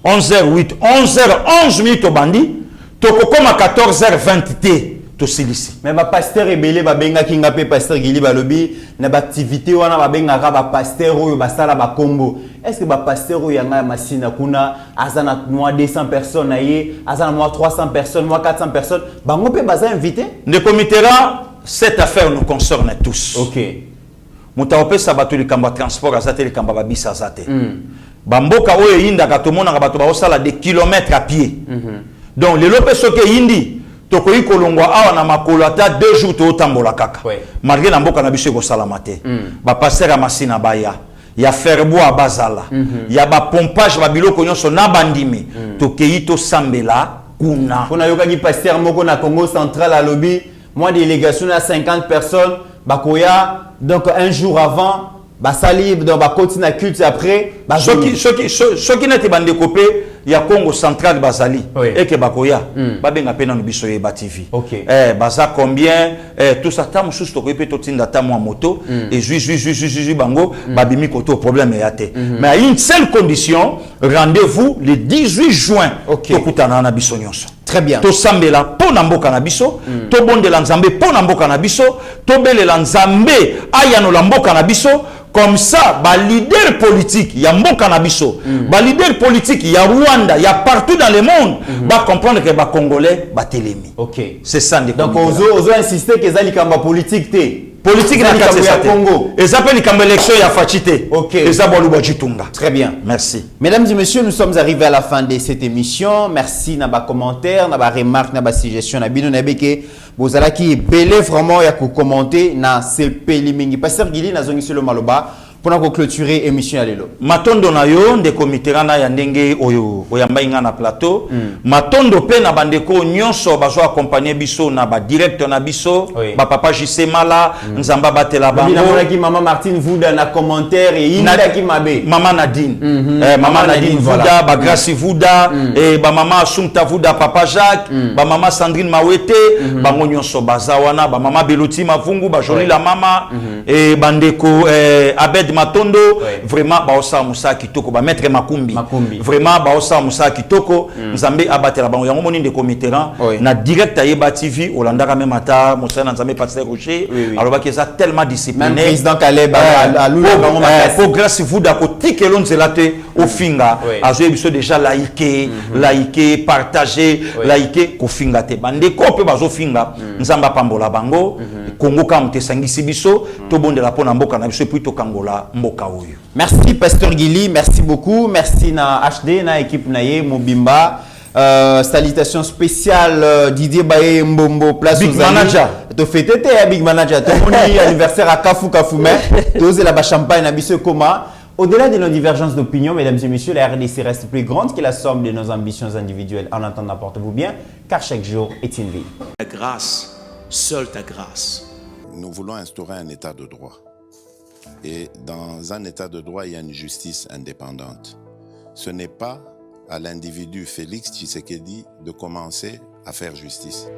11h08, 11h11 minutes au bandi, toko comme à 14h20 to silisi. Mais ma pasteur rebelle ba benga kinga pe pasteur Gili balobi na ba activité wana ba benga ka ba pasteur oyo ba sala ba combo. Est-ce que ba pasteur oyo yanga masina kuna azana moi 200 personnes naie, azana moi 300 personnes, moi 400 personnes, bango pe baza invité? Ndeko Mitterrand, cette affaire nous concerne tous. OK. Mutaope sabato li kamba transport azate li kamba babisa azate. Bamboka oyo yinda ka to mona ka bato ba osala des kilomètres à pied. Donc les lopes soke yindi tokoyi kolongwa awa na makolo ata 2 jours to tambola kaka. Malgré na mboka na biso ko salamate. Ba passer masina baya. Ya ferbois bazala. Ya ba pompage ba biloko nyonso na bandimi. Tokeyi to sambela kuna. Kuna yoka ki pasteur moko na Congo central à lobby, moi délégation à 50 personnes, bakoya donc un jour avant basali donc ba continue culte après ceux qui n'étaient pas découpés il y a Congo central basali et que bakoya ba benga pena no biso ba TV baza combien tout ça tam sous to ko pe to tinda tam moto et jui bango ba bimi koto problème yate mais à une seule condition rendez-vous le 18 juin to kutana na biso nyonso. Très bien. To sambela po na mboka na biso, to bondela nzambe po na mboka na biso, to belela nzambe ayano la mboka na biso. Comme ça, ba leader politique, il y a mboka na biso, ba leader politique, il y a Rwanda, il y a partout dans le monde, ba comprendre que ba Congolais, ba telemi. OK. C'est ça. Donc ozo insister que zali kamba politique te. Politique na kati ya Congo. Et ça les kamba élection ya fachité. OK. Et ça bolu bajitunga. Très bien. Merci. Mesdames et messieurs, nous sommes arrivés à la fin de cette émission. Merci na ba commentaire, na ba remarque, na ba suggestion, na bino na beke. Bozala qui belé vraiment ya ko commenter na sepeli mingi. Pasteur Gili na zongi solo maloba pour clôturer émission à l'élo. Matondo na yo ndeko Mitterrand ya ndenge oyo oyamba inga na plateau. Matondo pe na bandeko nyonso bazo accompagner biso na ba directeur na biso, ba papa JC Mala, nzamba batela bango. Bina ki maman Martine Vouda na commentaire et inda ki mabe. Maman Nadine. Maman Nadine Vouda, ba Gracie Vouda et ba maman Assumpta Vouda, papa Jacques, ba maman Sandrine Mawete, bango nyonso bazawana, ba maman Beloti Mavungu, ba Joli la mama et bandeko Abed Matondo, vraiment baosa musa kitoko ba maître Makumbi. Vraiment baosa musa kitoko, nzambe abatela bango yango moni ndeko Mitterrand na direct à Yeba TV Olandaka même ata musa na nzambe Pasteur Rocher, alors que ça tellement discipliné. Même président Caleb alula bango makasi. Pour grâce vous da ko tikelo nzelate au finga, azo biso déjà liker, partager, liker ko finga te. Bandeko pe bazo finga, nzamba pambola bango, Congo kam te sangisi biso, to bondela pona mboka na biso puis to kangola. Merci Pasteur Gili, merci beaucoup, merci na HD na équipe naye Mobimba. Salutations spéciales Didier Baye Mbombo place Big Manager. To fêter Big Manager. Tout le monde anniversaire à Kafoumé. Dosez la champagne à Bissau Coma. Au-delà de nos divergences d'opinion, mesdames et messieurs, la RDC reste plus grande que la somme de nos ambitions individuelles. En attendant, portez-vous bien, car chaque jour est une vie. Ta grâce, seule ta grâce. Nous voulons instaurer un état de droit. Et dans un état de droit, il y a une justice indépendante. Ce n'est pas à l'individu Félix Tshisekedi de commencer à faire justice.